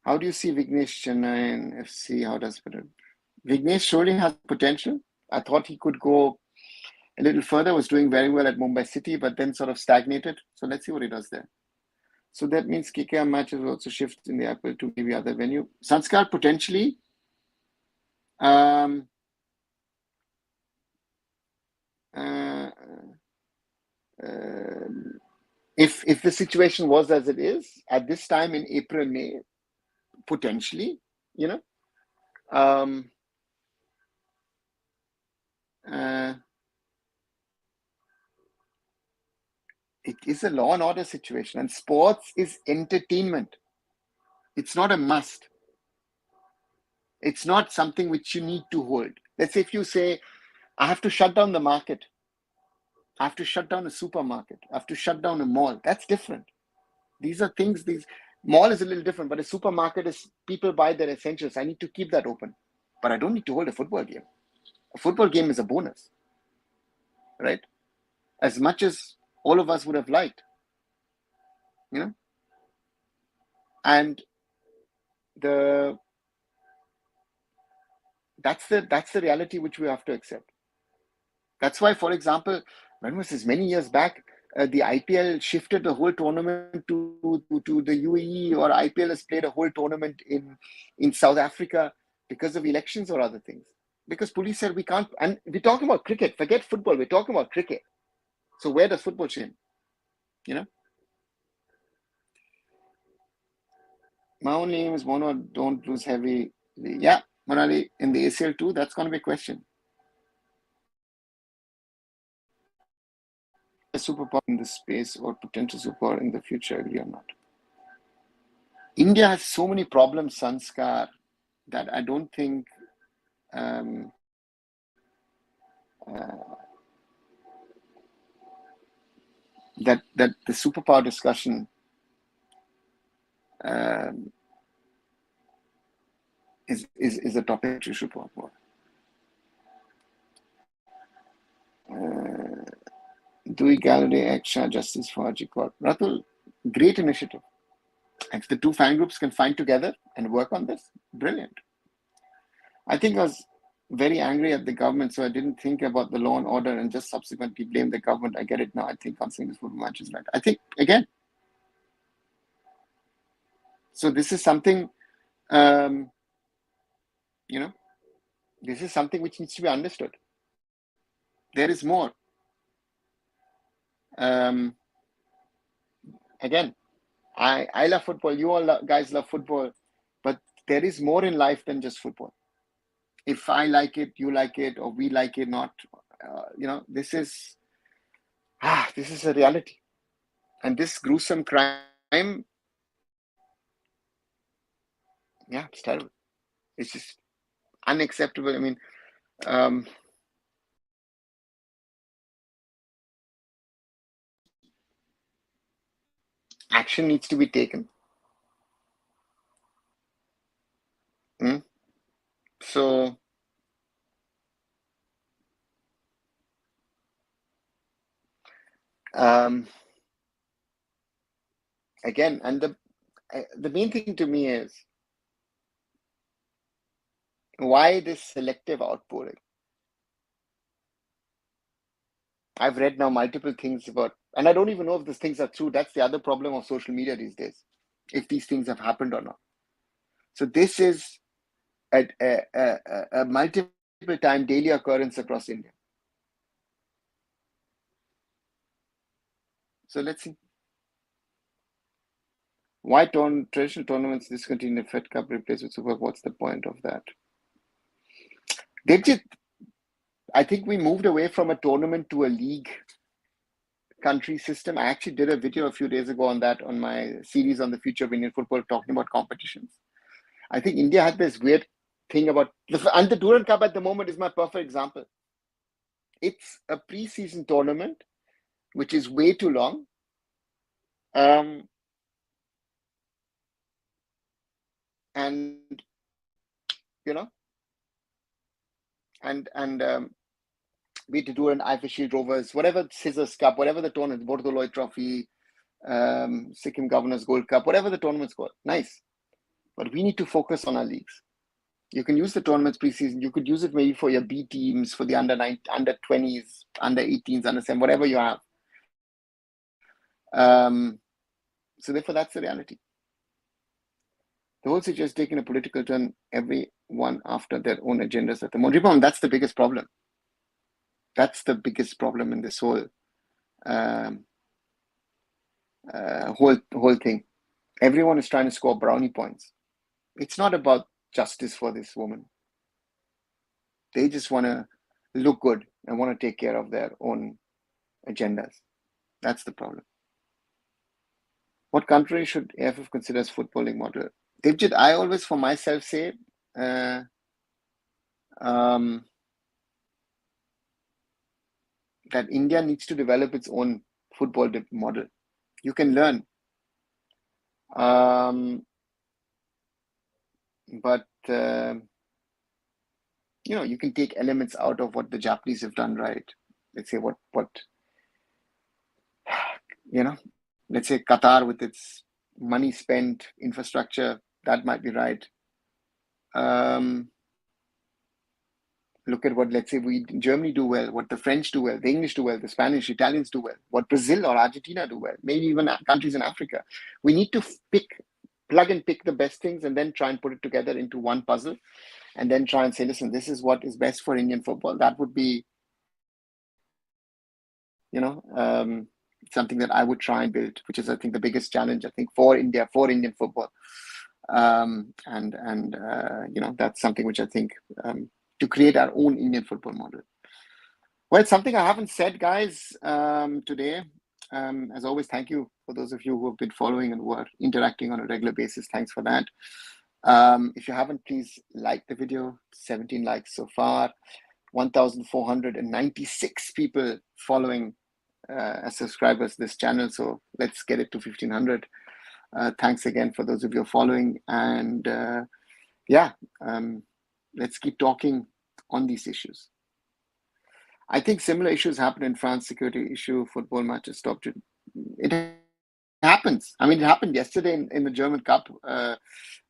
How do you see Vignesh Chennai and FC? How does it? Vignesh surely has potential. I thought he could go a little further, was doing very well at Mumbai City, but then sort of stagnated. So let's see what he does there. So that means KKR matches will also shift in the Apple to maybe other venue. Sanskar potentially. If the situation was as it is at this time in April, May, potentially, you know. It is a law and order situation, and sports is entertainment. It's not a must. It's not something which you need to hold. Let's say if you say, I have to shut down the market, I have to shut down a supermarket, I have to shut down a mall. That's different. These are things, mall is a little different, but a supermarket is people buy their essentials. I need to keep that open, but I don't need to hold a football game. A football game is a bonus, right? As much as all of us would have liked, you know, and that's the reality which we have to accept. That's why, for example, when was this? Many years back, the IPL shifted the whole tournament to the UAE, or IPL has played a whole tournament in South Africa because of elections or other things. Because police said we can't, and we're talking about cricket. Forget football. We're talking about cricket. So where does football change? You know. My only aim is Mono, don't lose heavy. Yeah, Manali, in the ACL too, that's going to be a question. A superpower in this space or potential superpower in the future, agree or not? India has so many problems, Sanskar, that I don't think that the superpower discussion is a topic which you should talk about. Dewey Gallaudet, Aksha, Justice for Haji Court. Ratul, great initiative. If the two fan groups can find together and work on this, brilliant. I think I was very angry at the government, so I didn't think about the law and order and just subsequently blame the government. I get it now. I think cancelling this football match is right. I think, again, so this is something, this is something which needs to be understood. There is more. Again, I love football. You all guys love football, but there is more in life than just football. If I like it, you like it, or we like it not, this is a reality. And this gruesome crime, yeah, it's terrible. It's just unacceptable. I mean, action needs to be taken. So, again, and the main thing to me is why this selective outpouring. I've read now multiple things about, and I don't even know if these things are true. That's the other problem of social media these days, if these things have happened or not. So this is a multiple time daily occurrence across India. So let's see. Why traditional tournaments discontinue the Fed Cup replaced with Super? What's the point of that? I think we moved away from a tournament to a league country system. I actually did a video a few days ago on that, on my series on the future of Indian football, talking about competitions. I think India had this weird thing about, and the Durand Cup at the moment is my perfect example. It's a pre-season tournament, which is way too long. And you know, and be it the Durand Eiffel Shield Rovers, whatever Scissors Cup, whatever the tournament, Bordoloi Trophy, Sikkim Governors Gold Cup, whatever the tournament's called, nice. But we need to focus on our leagues. You can use the tournaments preseason. You could use it maybe for your B teams, for the under 9, under 20s, under 18s, under 7, whatever you have. So therefore, that's the reality. The whole situation is taking a political turn, everyone after their own agendas at the moment. That's the biggest problem. That's the biggest problem in this whole whole thing. Everyone is trying to score brownie points. It's not about justice for this woman. They just want to look good and want to take care of their own agendas. That's the problem. What country should AFF consider as footballing model? Devjit, I always for myself say that India needs to develop its own football model. You can learn. But you can take elements out of what the Japanese have done right. Let's say what let's say Qatar with its money spent, infrastructure, that might be right. Look at what, let's say, Germany do well, what the French do well, the English do well, the Spanish, Italians do well, what Brazil or Argentina do well, maybe even countries in Africa. We need to plug and pick the best things and then try and put it together into one puzzle and then try and say, listen, this is what is best for Indian football. That would be, something that I would try and build, which is, I think, the biggest challenge, I think, for India, for Indian football. That's something which I think, to create our own Indian football model. Well, it's something I haven't said, guys, today. As always, thank you for those of you who have been following and who are interacting on a regular basis. Thanks for that. If you haven't, please like the video. 17 likes so far. 1,496 people following as subscribers this channel. So let's get it to 1,500. Thanks again for those of you following. And let's keep talking on these issues. I think similar issues happen in France, security issue, football matches stopped. It happens. I mean, it happened yesterday in the German Cup.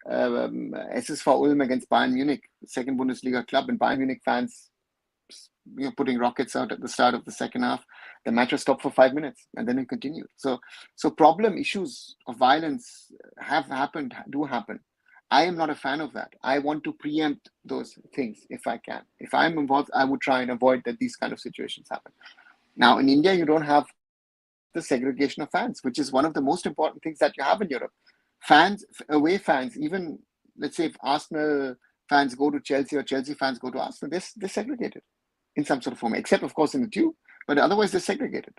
SSV Ulm against Bayern Munich, second Bundesliga club, and Bayern Munich fans putting rockets out at the start of the second half. The match was stopped for 5 minutes and then it continued. So problem issues of violence do happen. I am not a fan of that. I want to preempt those things if I can. If I'm involved, I would try and avoid that these kind of situations happen. Now, in India, you don't have the segregation of fans, which is one of the most important things that you have in Europe. Fans, away fans, even, let's say, if Arsenal fans go to Chelsea or Chelsea fans go to Arsenal, they're segregated in some sort of form, except, of course, in the tube, but otherwise they're segregated.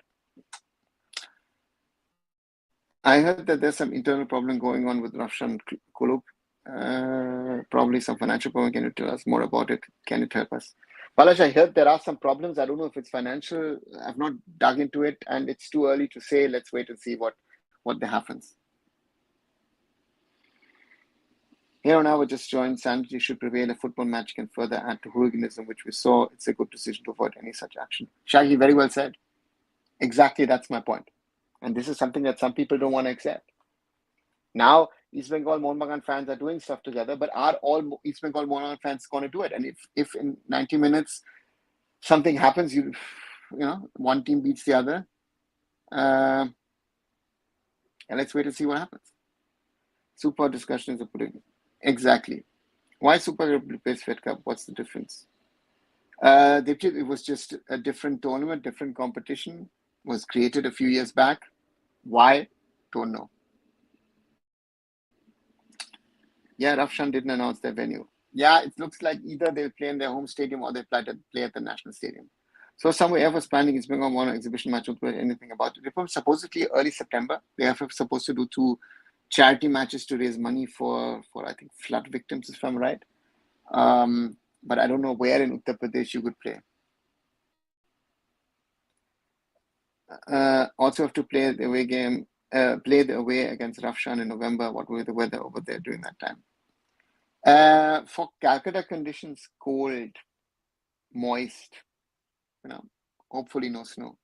I heard that there's some internal problem going on with Rafshan Kulub. Probably some financial problem. Can you tell us more about it? Can it help us? Balash, I heard there are some problems. I don't know if it's financial. I've not dug into it, and it's too early to say. Let's wait and see what happens. Here on our just joined, sanity should prevail. A football match can further add to hooliganism, which we saw. It's a good decision to avoid any such action. Shahi, very well said. Exactly, that's my point. And this is something that some people don't want to accept. Now, East Bengal Mohun Bagan fans are doing stuff together, but are all East Bengal Mohun Bagan fans going to do it? And if in 90 minutes something happens, one team beats the other, and let's wait and see what happens. Super discussions are putting exactly. Why Super replace Fed Cup? What's the difference? It was just a different tournament, different competition. Was created a few years back. Why? Don't know. Yeah, Rafshan didn't announce their venue. Yeah, it looks like either they'll play in their home stadium or they play at the national stadium. So some AF was planning its Bengal one exhibition match, don't know anything about it. It was supposedly early September. The AF was supposed to do 2 charity matches to raise money for I think flood victims, if I'm right. But I don't know where in Uttar Pradesh you could play. Also have to play the away game, play the away against Rafshan in November. What will the weather over there during that time? For Calcutta conditions, cold, moist, hopefully no snow.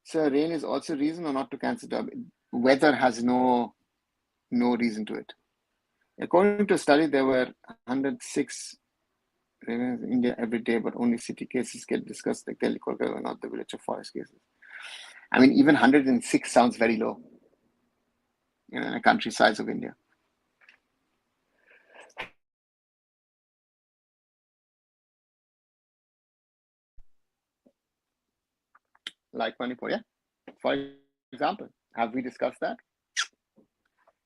So rain is also reason or not to cancel derby. Weather has no reason to it. According to a study, there were 106 rains in India every day, but only city cases get discussed, like Delhi, Kolkata, not the village or forest cases. I mean, even 106 sounds very low, in a country size of India. Like Manipur, yeah. For example, have we discussed that?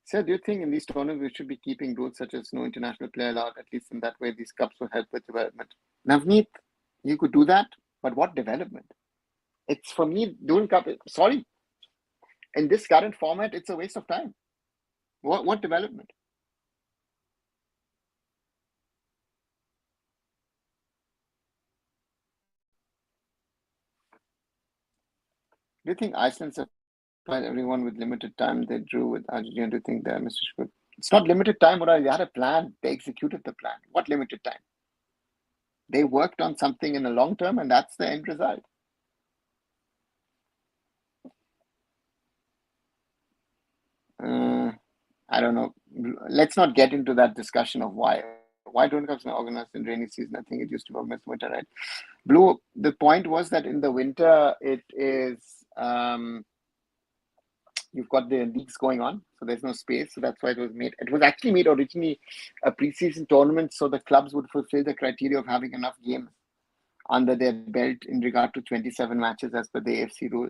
So do you think in these tournaments we should be keeping rules such as no international player allowed? At least in that way, these cups will help with development. Navneet, you could do that, but what development? It's for me, Durand Cup. Sorry, in this current format, it's a waste of time. What development? Do you think Iceland supplied everyone with limited time? They drew with Argentina. Do you think they're Mr. Good? It's not limited time. They had a plan. They executed the plan. What limited time? They worked on something in the long term, and that's the end result. I don't know. Let's not get into that discussion of why Durand Cups not organized in rainy season. I think it used to be organized in winter, right? Blue. The point was that in the winter it is you've got the leagues going on, so there's no space. So that's why it was made. It was actually made originally a preseason tournament, so the clubs would fulfill the criteria of having enough games under their belt in regard to 27 matches as per the AFC rule.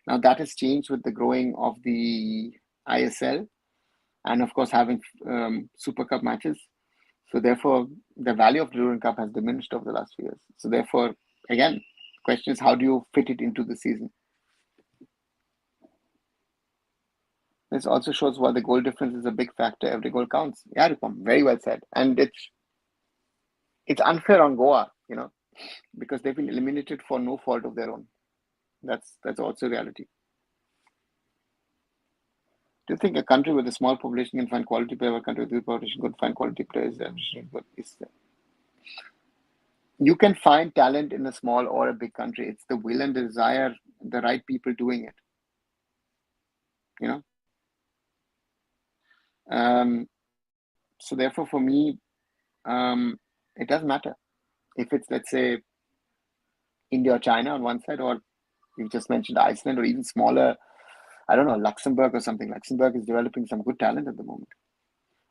Now that has changed with the growing of the ISL and of course having Super Cup matches. So therefore, the value of the Durand Cup has diminished over the last few years. So therefore, again, the question is how do you fit it into the season? This also shows why the goal difference is a big factor. Every goal counts. Yeah, Rupam, very well said. And it's unfair on Goa, because they've been eliminated for no fault of their own. That's also reality. Do you think a country with a small population can find quality players? A country with a population could find quality players? You can find talent in a small or a big country. It's the will and the desire, the right people doing it. So therefore, for me, it doesn't matter if it's, let's say, India or China on one side, or you just mentioned Iceland, or even smaller, I don't know, Luxembourg or something. Luxembourg is developing some good talent at the moment.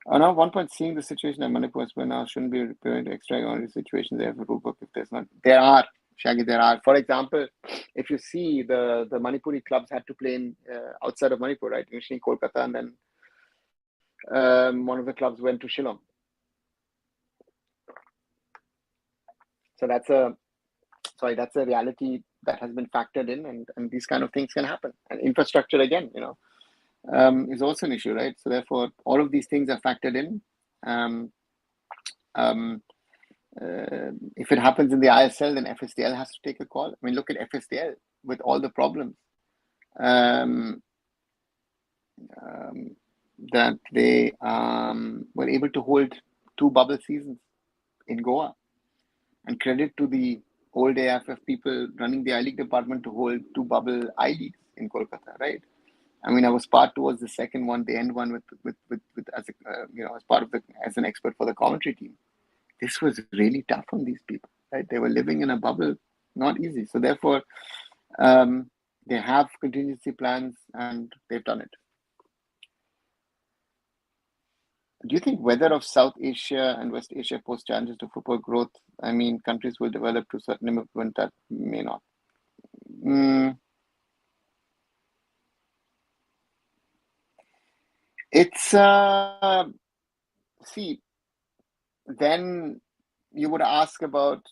Now, one point, seeing the situation at Manipur now shouldn't be referring to extraordinary situations. They have a rule book if there's not. There are, Shaggy, there are. For example, if you see the Manipuri clubs had to play in outside of Manipur, right? Initially Kolkata, and then one of the clubs went to Shillong. So that's a reality that has been factored in, and these kind of things can happen. And infrastructure, again, is also an issue, right? So therefore, all of these things are factored in. If it happens in the ISL, then FSDL has to take a call. I mean, look at FSDL with all the problems that they were able to hold 2 bubble seasons in Goa. And credit to the old AFF people running the I-League department to hold 2 bubble I-Leagues in Kolkata, right? I mean, I was part towards the second one, the end one, with as a, as part of as an expert for the commentary team. This was really tough on these people, right? They were living in a bubble, not easy. So therefore, they have contingency plans and they've done it. Do you think weather of South Asia and West Asia pose challenges to football growth? I mean, countries will develop to a certain limit that may not. It's see, then you would ask about.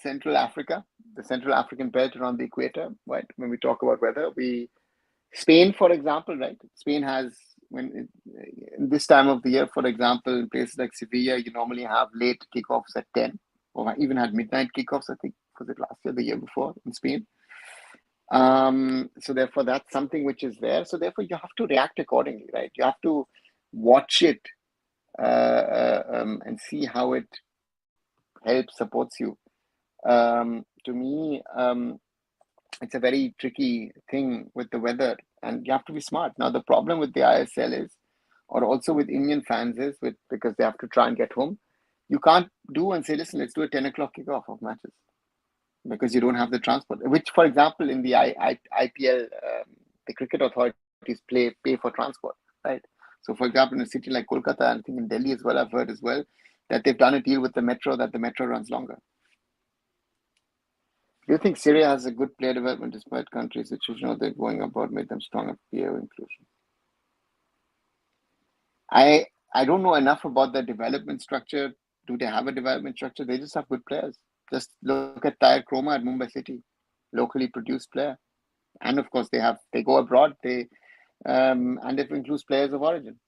Central Africa, the Central African belt around the equator, right? When we talk about weather, Spain, for example, right? Spain has, in this time of the year, for example, in places like Sevilla, you normally have late kickoffs at 10, or even had midnight kickoffs, I think, was it last year, the year before in Spain? So therefore, that's something which is there. So therefore, you have to react accordingly, right? You have to watch it and see how it helps, supports you. To me, it's a very tricky thing with the weather, and you have to be smart. Now, the problem with the ISL is, or also with Indian fans is, because they have to try and get home, you can't do and say, listen, let's do a 10 o'clock kickoff of matches, because you don't have the transport, which, for example, in the IPL, the cricket authorities pay for transport, right? So, for example, in a city like Kolkata, and I think in Delhi as well, I've heard as well, that they've done a deal with the metro, that the metro runs longer. Do you think Syria has a good player development despite countries which, you know, they're going about made them stronger peer inclusion? I don't know enough about their development structure. Do they have a development structure? They just have good players. Just look at Tyre Chroma at Mumbai City, locally produced player. And of course, they go abroad. And it includes players of origin.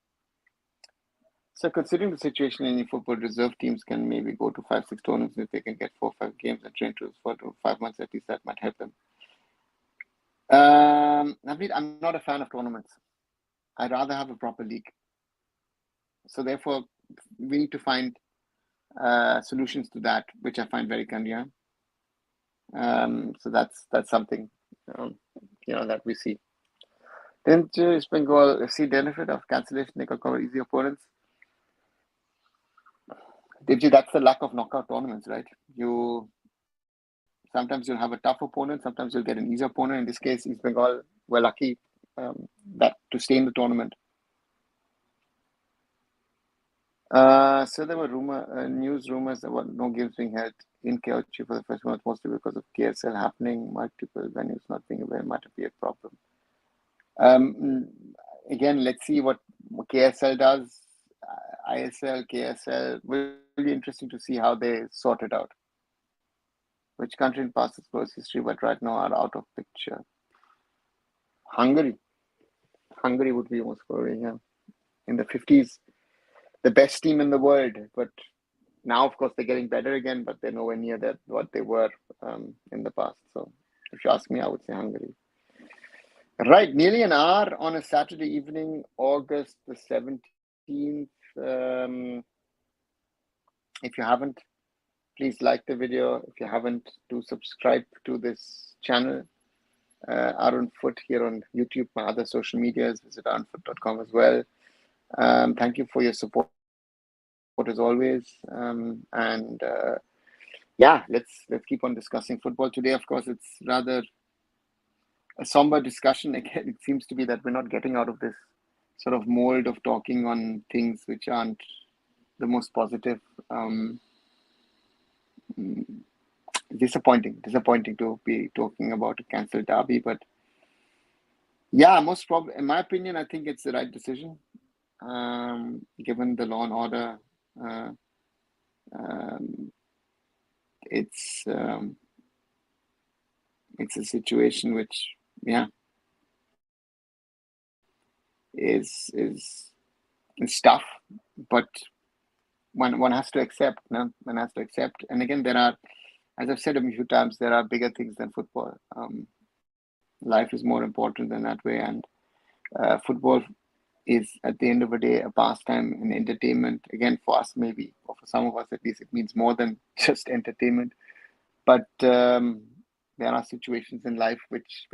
So, considering the situation in football, reserve teams can maybe go to 5-6 tournaments if they can get 4-5 games and train to 4-5 months at least. That might help them. I'm not a fan of tournaments. I'd rather have a proper league. So therefore, we need to find solutions to that, which I find very convenient. So that's something that we see. Then East Bengal see benefit of cancellation. They could cover easy opponents. Devji, that's the lack of knockout tournaments, right? Sometimes you'll have a tough opponent, sometimes you'll get an easy opponent. In this case, East Bengal were lucky that to stay in the tournament. So there were news rumors about no games being held in Karachi for the first month, mostly because of KSL happening, multiple venues not being available might be a problem. Again, let's see what KSL does. ISL, KSL, will be interesting to see how they sort it out. Which country in past sports history, but right now are out of picture? Hungary. Hungary would be most probably, yeah. In the 50s, the best team in the world, but now, of course, they're getting better again, but they're nowhere near that what they were in the past. So, if you ask me, I would say Hungary. Right, nearly an hour on a Saturday evening, August the 17th. If you haven't, please like the video. If you haven't, do subscribe to this channel. Arunfoot here on YouTube, my other social medias, visit arunfoot.com as well. Thank you for your support as always. Yeah, let's keep on discussing football today. Of course, it's rather a somber discussion. Again, it seems to be that we're not getting out of this sort of mold of talking on things which aren't the most positive. Disappointing to be talking about a cancelled derby, but yeah, most probably, in my opinion, I think it's the right decision, given the law and order. It's a situation which, yeah, is tough, but one has to accept. No, one has to accept. And again, there are, as I've said a few times, there are bigger things than football. Life is more important than that way, and football is, at the end of the day, a pastime and entertainment. Again, for us, maybe, or for some of us at least, it means more than just entertainment. But there are situations in life which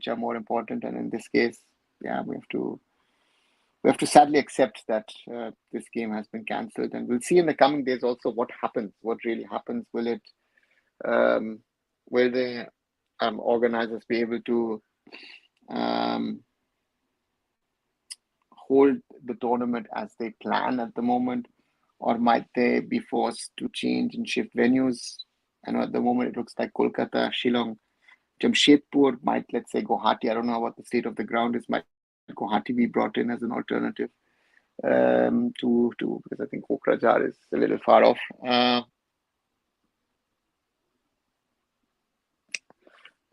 are more important, and in this case, yeah, we have to sadly accept that this game has been cancelled, and we'll see in the coming days also what happens, what really happens. Will the organizers be able to hold the tournament as they plan at the moment, or might they be forced to change and shift venues? And at the moment, it looks like Kolkata, Shillong, Jamshedpur, might, let's say, Guwahati. I don't know what the state of the ground is. Might Guwahati be brought in as an alternative to because I think Kokrajhar is a little far off.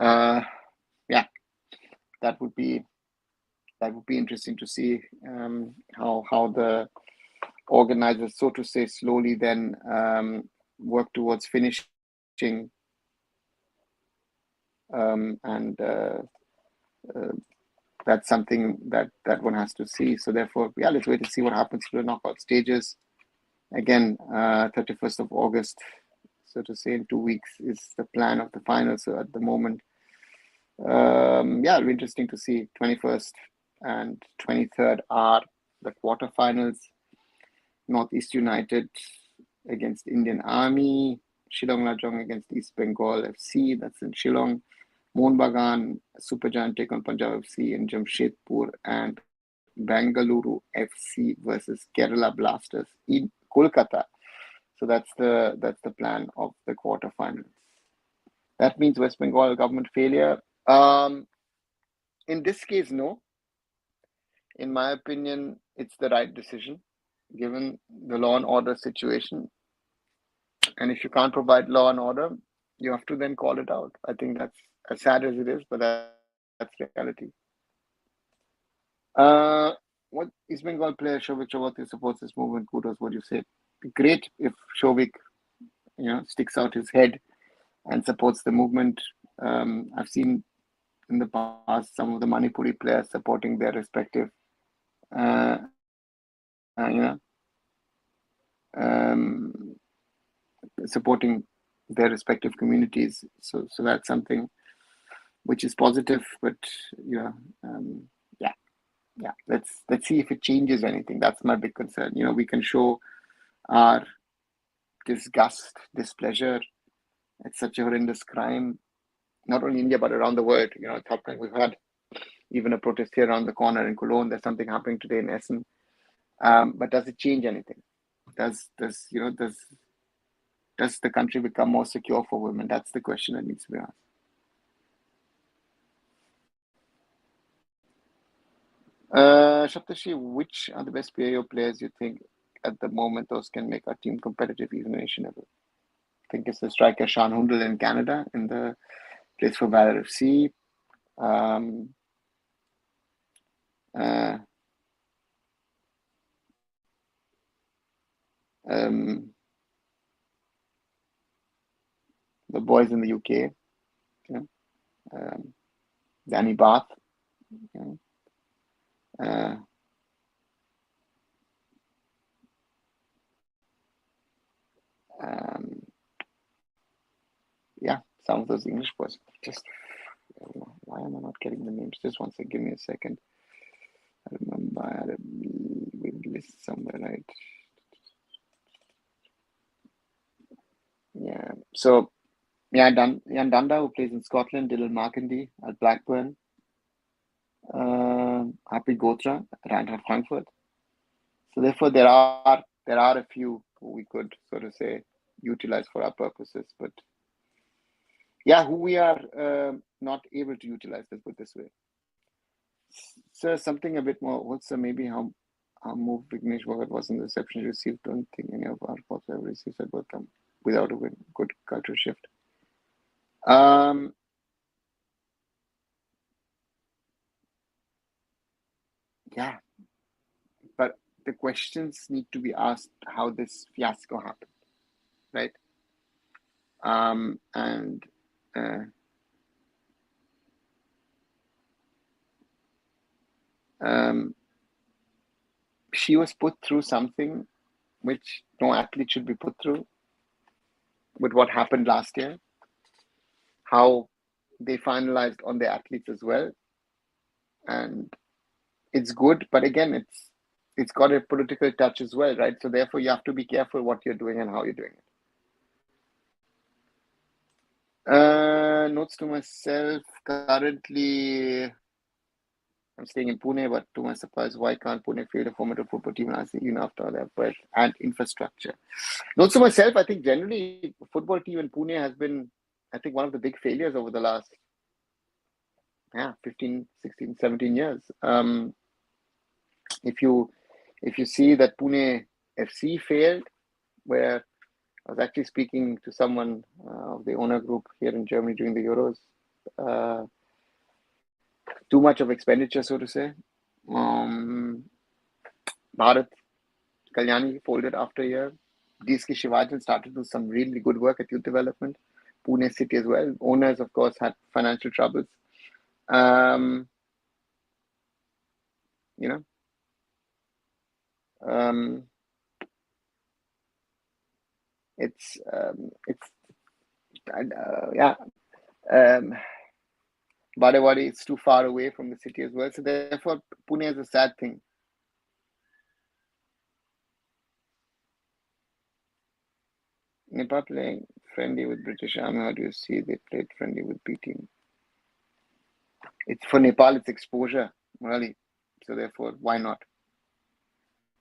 Yeah, that would be interesting to see how the organizers, so to say, slowly then work towards finishing, and that's something that one has to see. So therefore, yeah, let's wait and see what happens to the knockout stages. Again, 31st of August, so to say, in 2 weeks is the plan of the final. So at the moment, yeah, it'll be interesting to see. 21st and 23rd are the quarterfinals. Northeast United against Indian Army, Shillong Lajong against East Bengal FC, that's in Shillong, Mohun Bagan, Supergiant take on Punjab FC in Jamshedpur, and Bengaluru FC versus Kerala Blasters in Kolkata. So that's the plan of the quarterfinals. That means West Bengal government failure. In this case, no. In my opinion, it's the right decision, given the law and order situation. And if you can't provide law and order, you have to then call it out. I think that's as sad as it is, but that's reality. What East Bengal player Shobik Chawathe supports this movement? Kudos. What do you say? Great if Shobik, sticks out his head and supports the movement. I've seen in the past some of the Manipuri players supporting their respective, supporting their respective communities. So that's something which is positive. But yeah, let's see if it changes anything. That's my big concern. We can show our disgust, displeasure at such a horrendous crime, not only India but around the world. It's happening. We've had even a protest here around the corner in Cologne. There's something happening today in Essen. But does it change anything? Does the country become more secure for women? That's the question that needs to be asked. Shaptashi, which are the best PAO players you think at the moment those can make our team competitive even at nation level? I think it's the striker Sean Hundal in Canada, in the place for Valor FC. The boys in the UK, Danny Bath. Yeah, some of those English boys. Just why am I not getting the names? Just one second, give me a second. I remember I had a list somewhere, right? Yeah. So Jan Danda, who plays in Scotland, Dylan Markendy at Blackburn, Happy Gotra at Eintracht Frankfurt. So therefore, there are a few who we could sort of say utilize for our purposes, but yeah, who we are not able to utilize. Let's put it this way. So something a bit more. What's maybe how move Vignesh Bhagat was in the reception received? Don't think any of our reports have received at Burkham without a good culture shift. Yeah, but the questions need to be asked how this fiasco happened, right? And she was put through something which no athlete should be put through, with what happened last year, how they finalized on the athletes as well. And it's good, but again, it's got a political touch as well, right? So therefore, you have to be careful what you're doing and how you're doing it. Notes to myself, currently I'm staying in Pune, but to my surprise, why can't Pune field a formative football team even after their birth and infrastructure? Notes to myself, I think generally football team in Pune has been, I think, one of the big failures over the last 15, 16, 17 years. If you see that Pune FC failed, where I was actually speaking to someone of the owner group here in Germany during the Euros, too much of expenditure, so to say. Bharat Kalyani folded after a year. DSK Shivajan started to do some really good work at youth development. Pune City as well. Owners, of course, had financial troubles. Um, you know, it's yeah. Um, Badewadi is too far away from the city as well. So therefore, Pune is a sad thing. Nepal playing friendly with British Army. How do you see they played friendly with B team? It's for Nepal. It's exposure, really. So therefore, why not?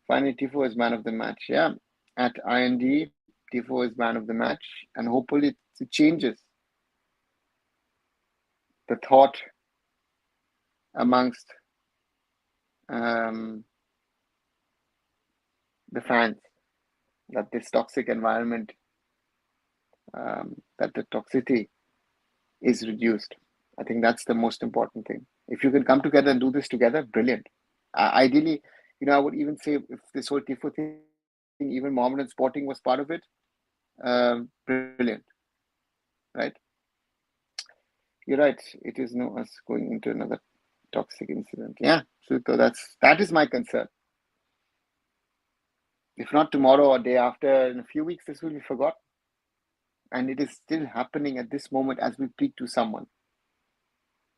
Finally, Tifo is man of the match. Yeah, at IND, Tifo is man of the match, and hopefully it changes the thought amongst the fans that this toxic environment, that the toxicity is reduced. I think that's the most important thing. If you can come together and do this together, brilliant. Ideally, I would even say if this whole Tifo thing, even Mohammedan Sporting was part of it, brilliant, right? You're right. It is no us going into another toxic incident. Yeah, so that is my concern. If not tomorrow or day after, in a few weeks, this will be forgotten. And it is still happening at this moment as we speak to someone,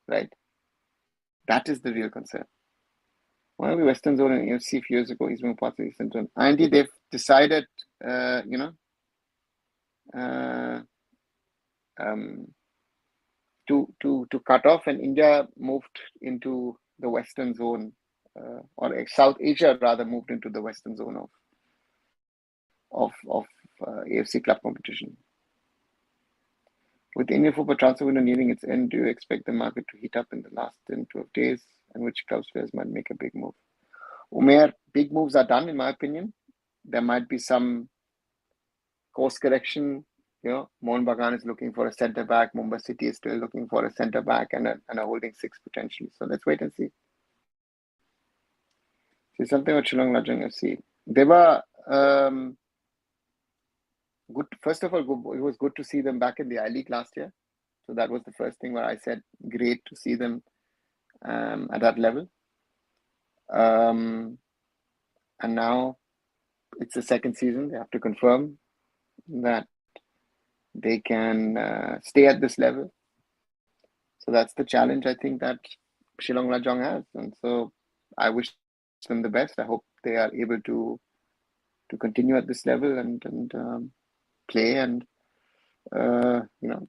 right? That is the real concern. One of the Western Zone and AFC a few years ago, he's been part of the Eastern Zone. And they've decided, uh, to cut off, and India moved into the Western Zone, or South Asia rather moved into the Western Zone of AFC club competition. With the Indian football transfer window nearing its end, do you expect the market to heat up in the last 10, 12 days? And which clubs players might make a big move? Umair, big moves are done, in my opinion. There might be some course correction. Mohun Bagan is looking for a centre back. Mumbai City is still looking for a centre back and a holding six potentially. So let's wait and see. See something about Shillong Lajang FC. They were good. First of all, it was good to see them back in the I-League last year. So that was the first thing where I said, great to see them at that level. And now it's the second season. They have to confirm that they can stay at this level. So that's the challenge I think that Shillong Lajong has. And so I wish them the best. I hope they are able to continue at this level and play and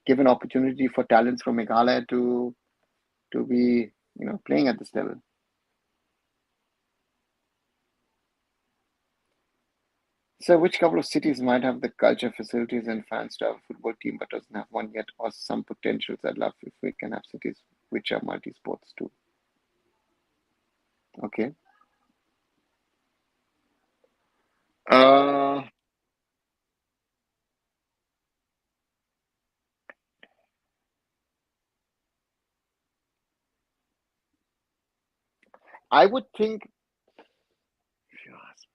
give an opportunity for talents from Meghalaya to be playing at this level. So which couple of cities might have the culture, facilities, and fans to have a football team but doesn't have one yet, or some potentials? I'd love if we can have cities which are multi-sports too. Okay. I would think, if you ask,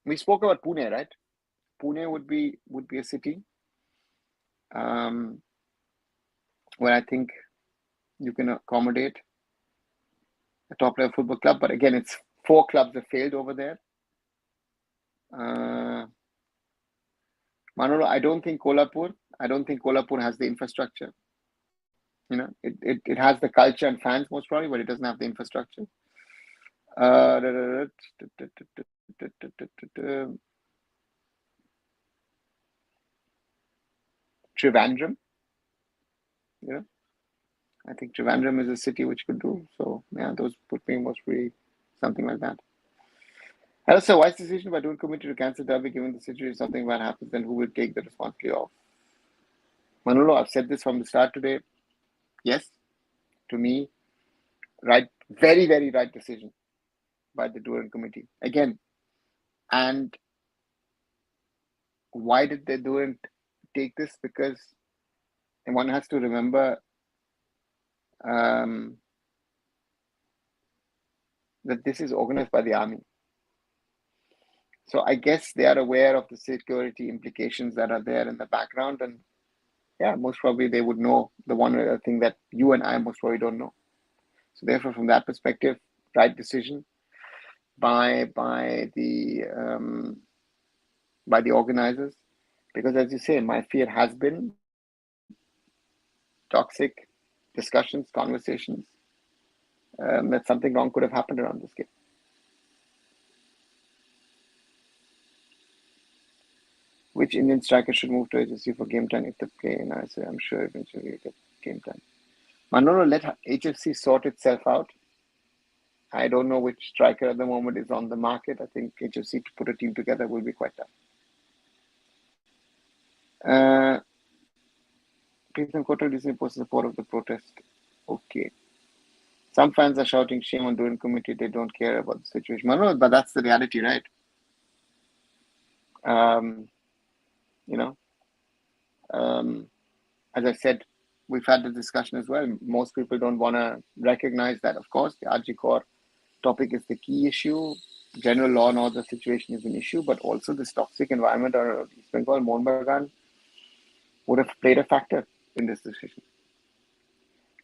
we spoke about Pune, right? Pune would be a city where I think you can accommodate a top level football club. But again, it's 4 clubs have failed over there. Manolo, I don't think Kolhapur has the infrastructure. It has the culture and fans most probably, but it doesn't have the infrastructure. Trivandrum. I think Trivandrum is a city which could do. So yeah, those would be mostly something like that. Hello, sir. Wise decision by Durand committee to cancel derby given the situation. If something bad happens, then who will take the responsibility of? Manolo, I've said this from the start today. Yes, to me, right, very, very right decision by the Durand committee. Again, and why did they Durand take this? Because one has to remember that this is organized by the army. So I guess they are aware of the security implications that are there in the background, and yeah, most probably they would know the one other thing that you and I most probably don't know. So therefore, from that perspective, right decision by the organizers, because as you say, my fear has been toxic discussions, conversations, that something wrong could have happened around this game. Which Indian striker should move to HFC for game time if they play in ISL? I'm sure eventually you get game time. Manolo, let HFC sort itself out. I don't know which striker at the moment is on the market. I think HFC to put a team together will be quite tough. Please Kota recently posted support of the protest. Okay. Some fans are shouting shame on Durand committee. They don't care about the situation. Manolo, but that's the reality, right? You know, as I said, we've had the discussion as well. Most people don't want to recognize that, of course, the RG core topic is the key issue. General law and order situation is an issue, but also this toxic environment or East Bengal, Mohun Bagan would have played a factor in this decision.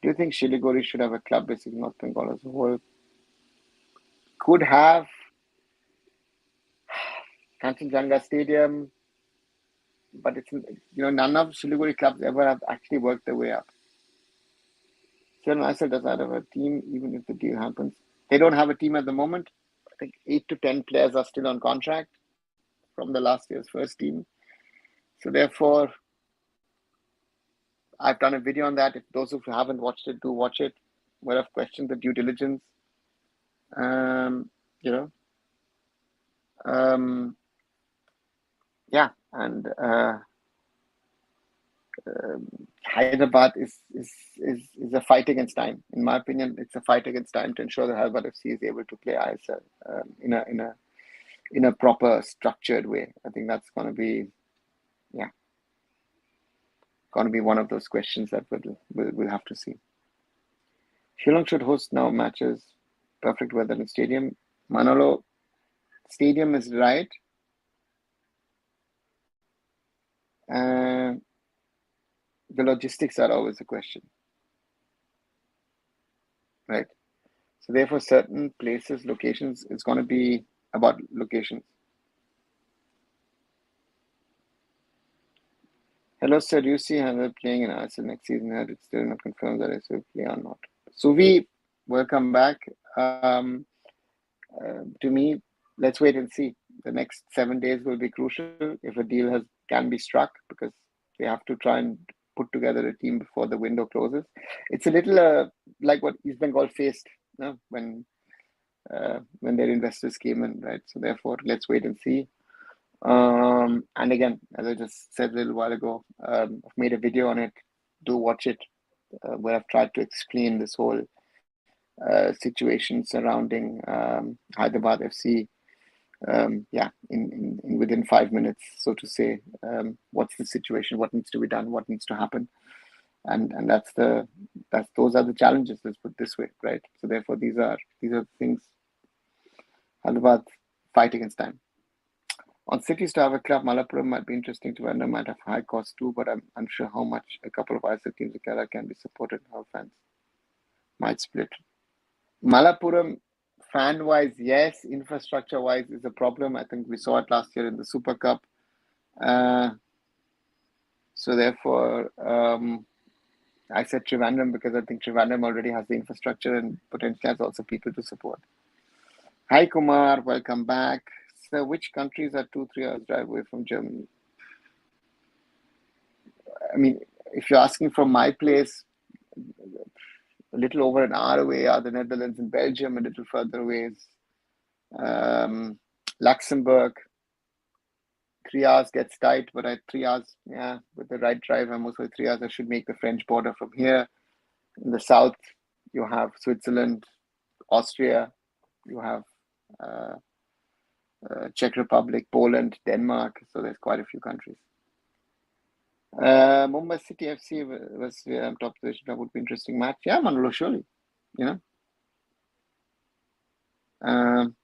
Do you think Shiliguri should have a club, basically North Bengal as a whole? Could have. Kanchenjunga Stadium, but it's, none of Shiliguri clubs ever have actually worked their way up. Chennai ISL does not have a team, even if the deal happens. They don't have a team at the moment. I think 8 to 10 players are still on contract from the last year's first team. So therefore, I've done a video on that. If those who haven't watched it, do watch it. Where I've questioned the due diligence. Yeah, and Hyderabad is a fight against time. In my opinion, it's a fight against time to ensure that Hyderabad FC is able to play ISL in a proper structured way. I think that's going to be one of those questions that we'll have to see. Shillong should host now matches. Perfect weather in stadium. Manolo, stadium is right. The logistics are always a question, right? So therefore, certain places, locations, it's going to be about locations. Hello, sir. Do you see Handel playing in ISL next season? It's still not confirmed that it will play or not. Suvi, welcome back. To me, let's wait and see. The next 7 days will be crucial if a deal can be struck, because they have to try and put together a team before the window closes. It's a little like what East Bengal faced when their investors came in, right? So therefore, let's wait and see. And again, as I just said a little while ago, I've made a video on it. Do watch it, where I've tried to explain this whole situation surrounding Hyderabad FC. In within 5 minutes, so to say, what's the situation, what needs to be done, what needs to happen, and those are the challenges. Let's put it this way, right? So therefore, these are things. Hyderabad fight against time. On cities to have a club, Malappuram might be interesting to render, might have high cost too, but I'm unsure how much a couple of ISL teams in Kerala can be supported, how fans might split. Malappuram, fan-wise, yes. Infrastructure-wise is a problem. I think we saw it last year in the Super Cup. So therefore, I said Trivandrum because I think Trivandrum already has the infrastructure and potentially has also people to support. Hi Kumar, welcome back. So which countries are 2-3 hours drive away from Germany? I mean, if you're asking from my place, a little over an hour away are the Netherlands and Belgium. A little further away is Luxembourg. 3 hours gets tight, but at 3 hours, with the right drive, almost for 3 hours, I should make the French border from here. In the south, you have Switzerland, Austria, you have Czech Republic, Poland, Denmark. So there's quite a few countries. Mumbai City FC was top position. That would be interesting match. Yeah, Manolo, surely. You know, um,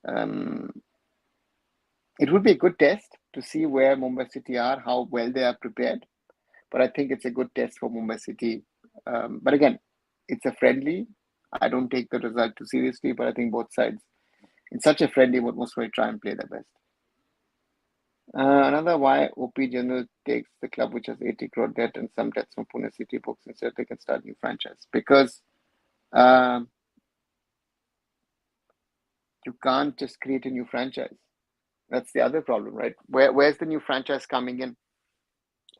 um, it would be a good test to see where Mumbai City are, how well they are prepared. But I think it's a good test for Mumbai City. But again, it's a friendly. I don't take the result too seriously, but I think both sides, in such a friendly, would most probably try and play their best. Another why OP General takes the club which has 80 crore debt and some debts from Pune City books instead they can start new franchise because um, you can't just create a new franchise. That's the other problem, right? Where's the new franchise coming in?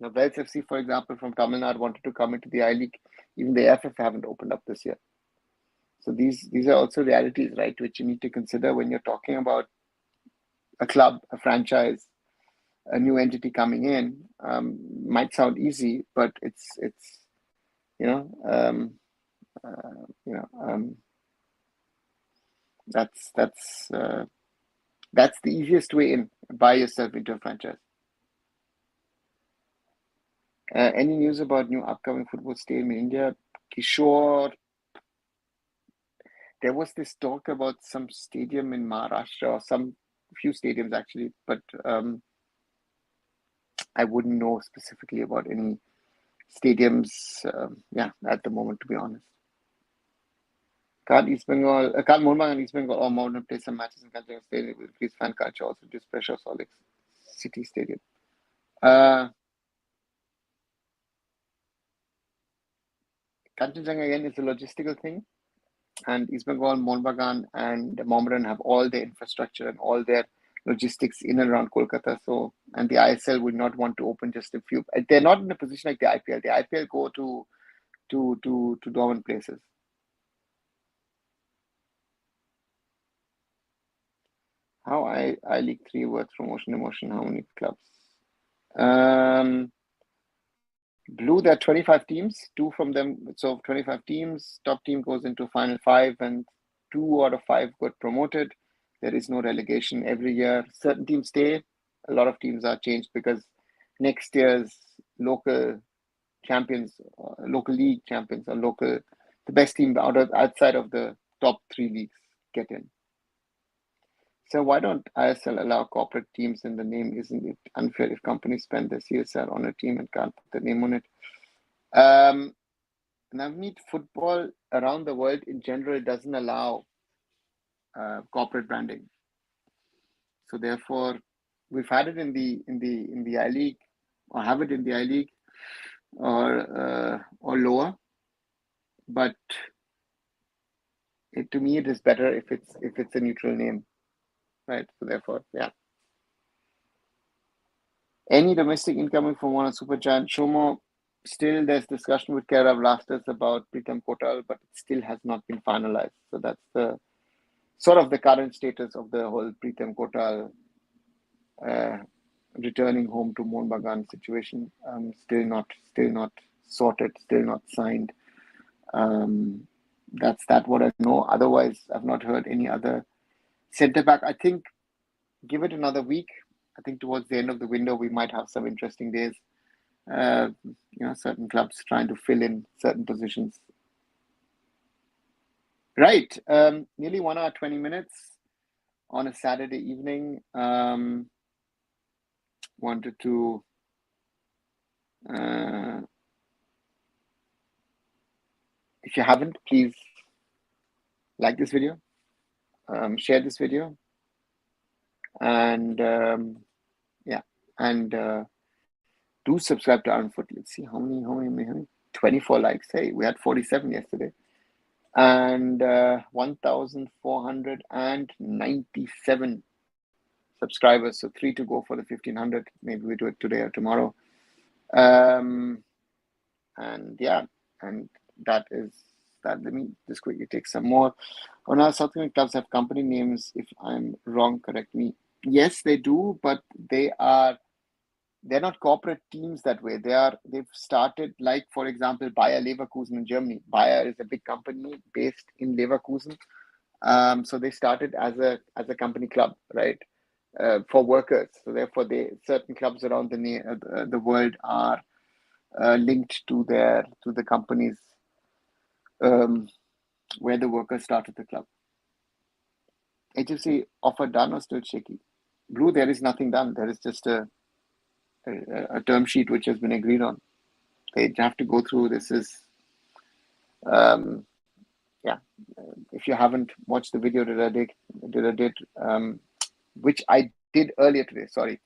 Now, Wells FC, for example, from Tamil Nadu wanted to come into the I League. Even the AFF haven't opened up this year. So these are also realities, right, which you need to consider when you're talking about a club, a franchise, a new entity coming in. Might sound easy, but it's you know you know that's the easiest way in. Buy yourself into a franchise. Any news about new upcoming football stadium in India? Kishore, there was this talk about some stadium in Maharashtra or some few stadiums actually, but I wouldn't know specifically about any stadiums. At the moment, to be honest. Can't East Bengal, can't Mohun and East Bengal or Mohun play some matches in Kanchanjunga Stadium with increased fan culture also reduce pressure of Salt Lake City Stadium. Kanchanjunga again is a logistical thing, and East Bengal, Bagan, and Mohammedan have all their infrastructure and all their logistics in and around Kolkata. So, and the ISL would not want to open just a few. They're not in a position like the IPL. The IPL go to dormant places. How I League 3 works, promotion, emotion, how many clubs? Blue, there are 25 teams, two from them. So 25 teams, top team goes into final five, and 2 out of 5 got promoted. There is no relegation every year. Certain teams stay. A lot of teams are changed because next year's local champions, local league champions, or the best team outside of the top 3 leagues get in. So why don't ISL allow corporate teams in the name? Isn't it unfair if companies spend their CSR on a team and can't put the name on it? Navneet, football around the world in general doesn't allow corporate branding. So therefore, we've had it in the I League, or have it in the I League, or lower. But to me, it is better if it's a neutral name, right? So therefore, yeah. Any domestic incoming from one of Supergiant Shomo? Still, there's discussion with Kerala Blasters about Pritam Kotal, but it still has not been finalized. So that's the sort of the current status of the whole Pritam Kotal returning home to Mohun Bagan situation. Still not sorted, still not signed. That's what I know. Otherwise, I've not heard any other centre back. I think give it another week. I think towards the end of the window, we might have some interesting days. Certain clubs trying to fill in certain positions. Right. Nearly 1 hour, 20 minutes on a Saturday evening. Wanted to if you haven't, please like this video, share this video, and do subscribe to Arunfoot. Let's see how many 24 likes. Hey, we had 47 yesterday, and 1,497 subscribers. So 3 to go for the 1,500. Maybe we do it today or tomorrow. And that is that. Let me just quickly take some more. On our South Indian clubs have company names. If I'm wrong, correct me. Yes, they do, but they're not corporate teams that way. They've started, like, for example, Bayer Leverkusen in Germany. Bayer is a big company based in Leverkusen. So they started as a company club, right? for workers. So therefore, certain clubs around the world are linked to the companies where the workers started the club. HFC offer done or still shaky? Blue, there is nothing done. There is just a term sheet which has been agreed on. They have to go through. This is, if you haven't watched the video that I did, which I did earlier today, sorry,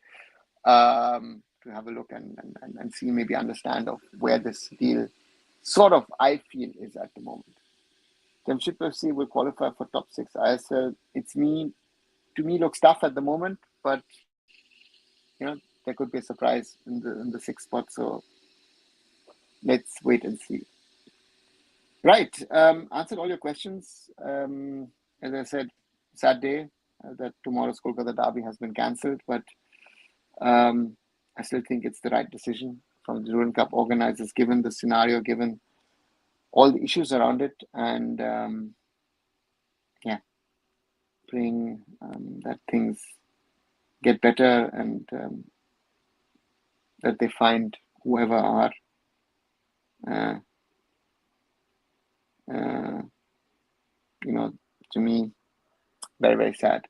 to have a look and see, maybe understand of where this deal sort of, I feel, is at the moment. Championship FC will qualify for top 6 ISL. To me, looks tough at the moment, but there could be a surprise in the 6th spot. So let's wait and see. Right, answered all your questions. As I said, sad day that tomorrow's Kolkata derby has been cancelled, but I still think it's the right decision from the Durand Cup organizers, given the scenario, given all the issues around it, and praying that things get better and that they find whoever are to me, very, very sad.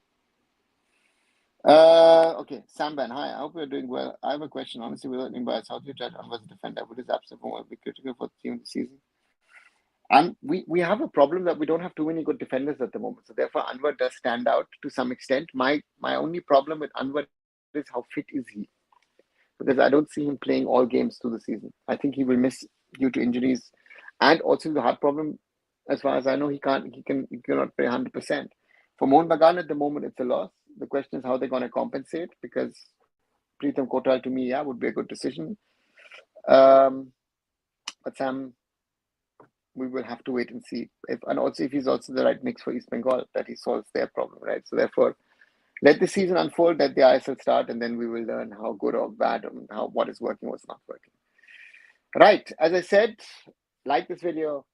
Okay, Samban, hi, I hope you're doing well. I have a question. Honestly, without being biased, how do you judge Anwar's defender? Would his absence be critical for the team this season? And we have a problem that we don't have too many good defenders at the moment. So therefore, Anwar does stand out to some extent. My only problem with Anwar is how fit is he? Because I don't see him playing all games through the season. I think he will miss due to injuries, and also the heart problem. As far as I know, he cannot play 100%. For Mohun Bagan at the moment, it's a loss. The question is how they're going to compensate, because Pritham Kotal to me, would be a good decision. But Sam, we will have to wait and see. And also if he's also the right mix for East Bengal, that he solves their problem, right? So therefore, let the season unfold, let the ISL start, and then we will learn how good or bad and what is working, what's not working. Right, as I said, like this video,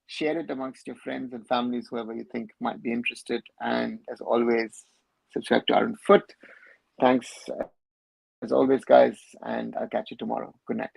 share it amongst your friends and families, whoever you think might be interested. And as always, subscribe to Arun Foot. Thanks as always, guys, and I'll catch you tomorrow. Good night.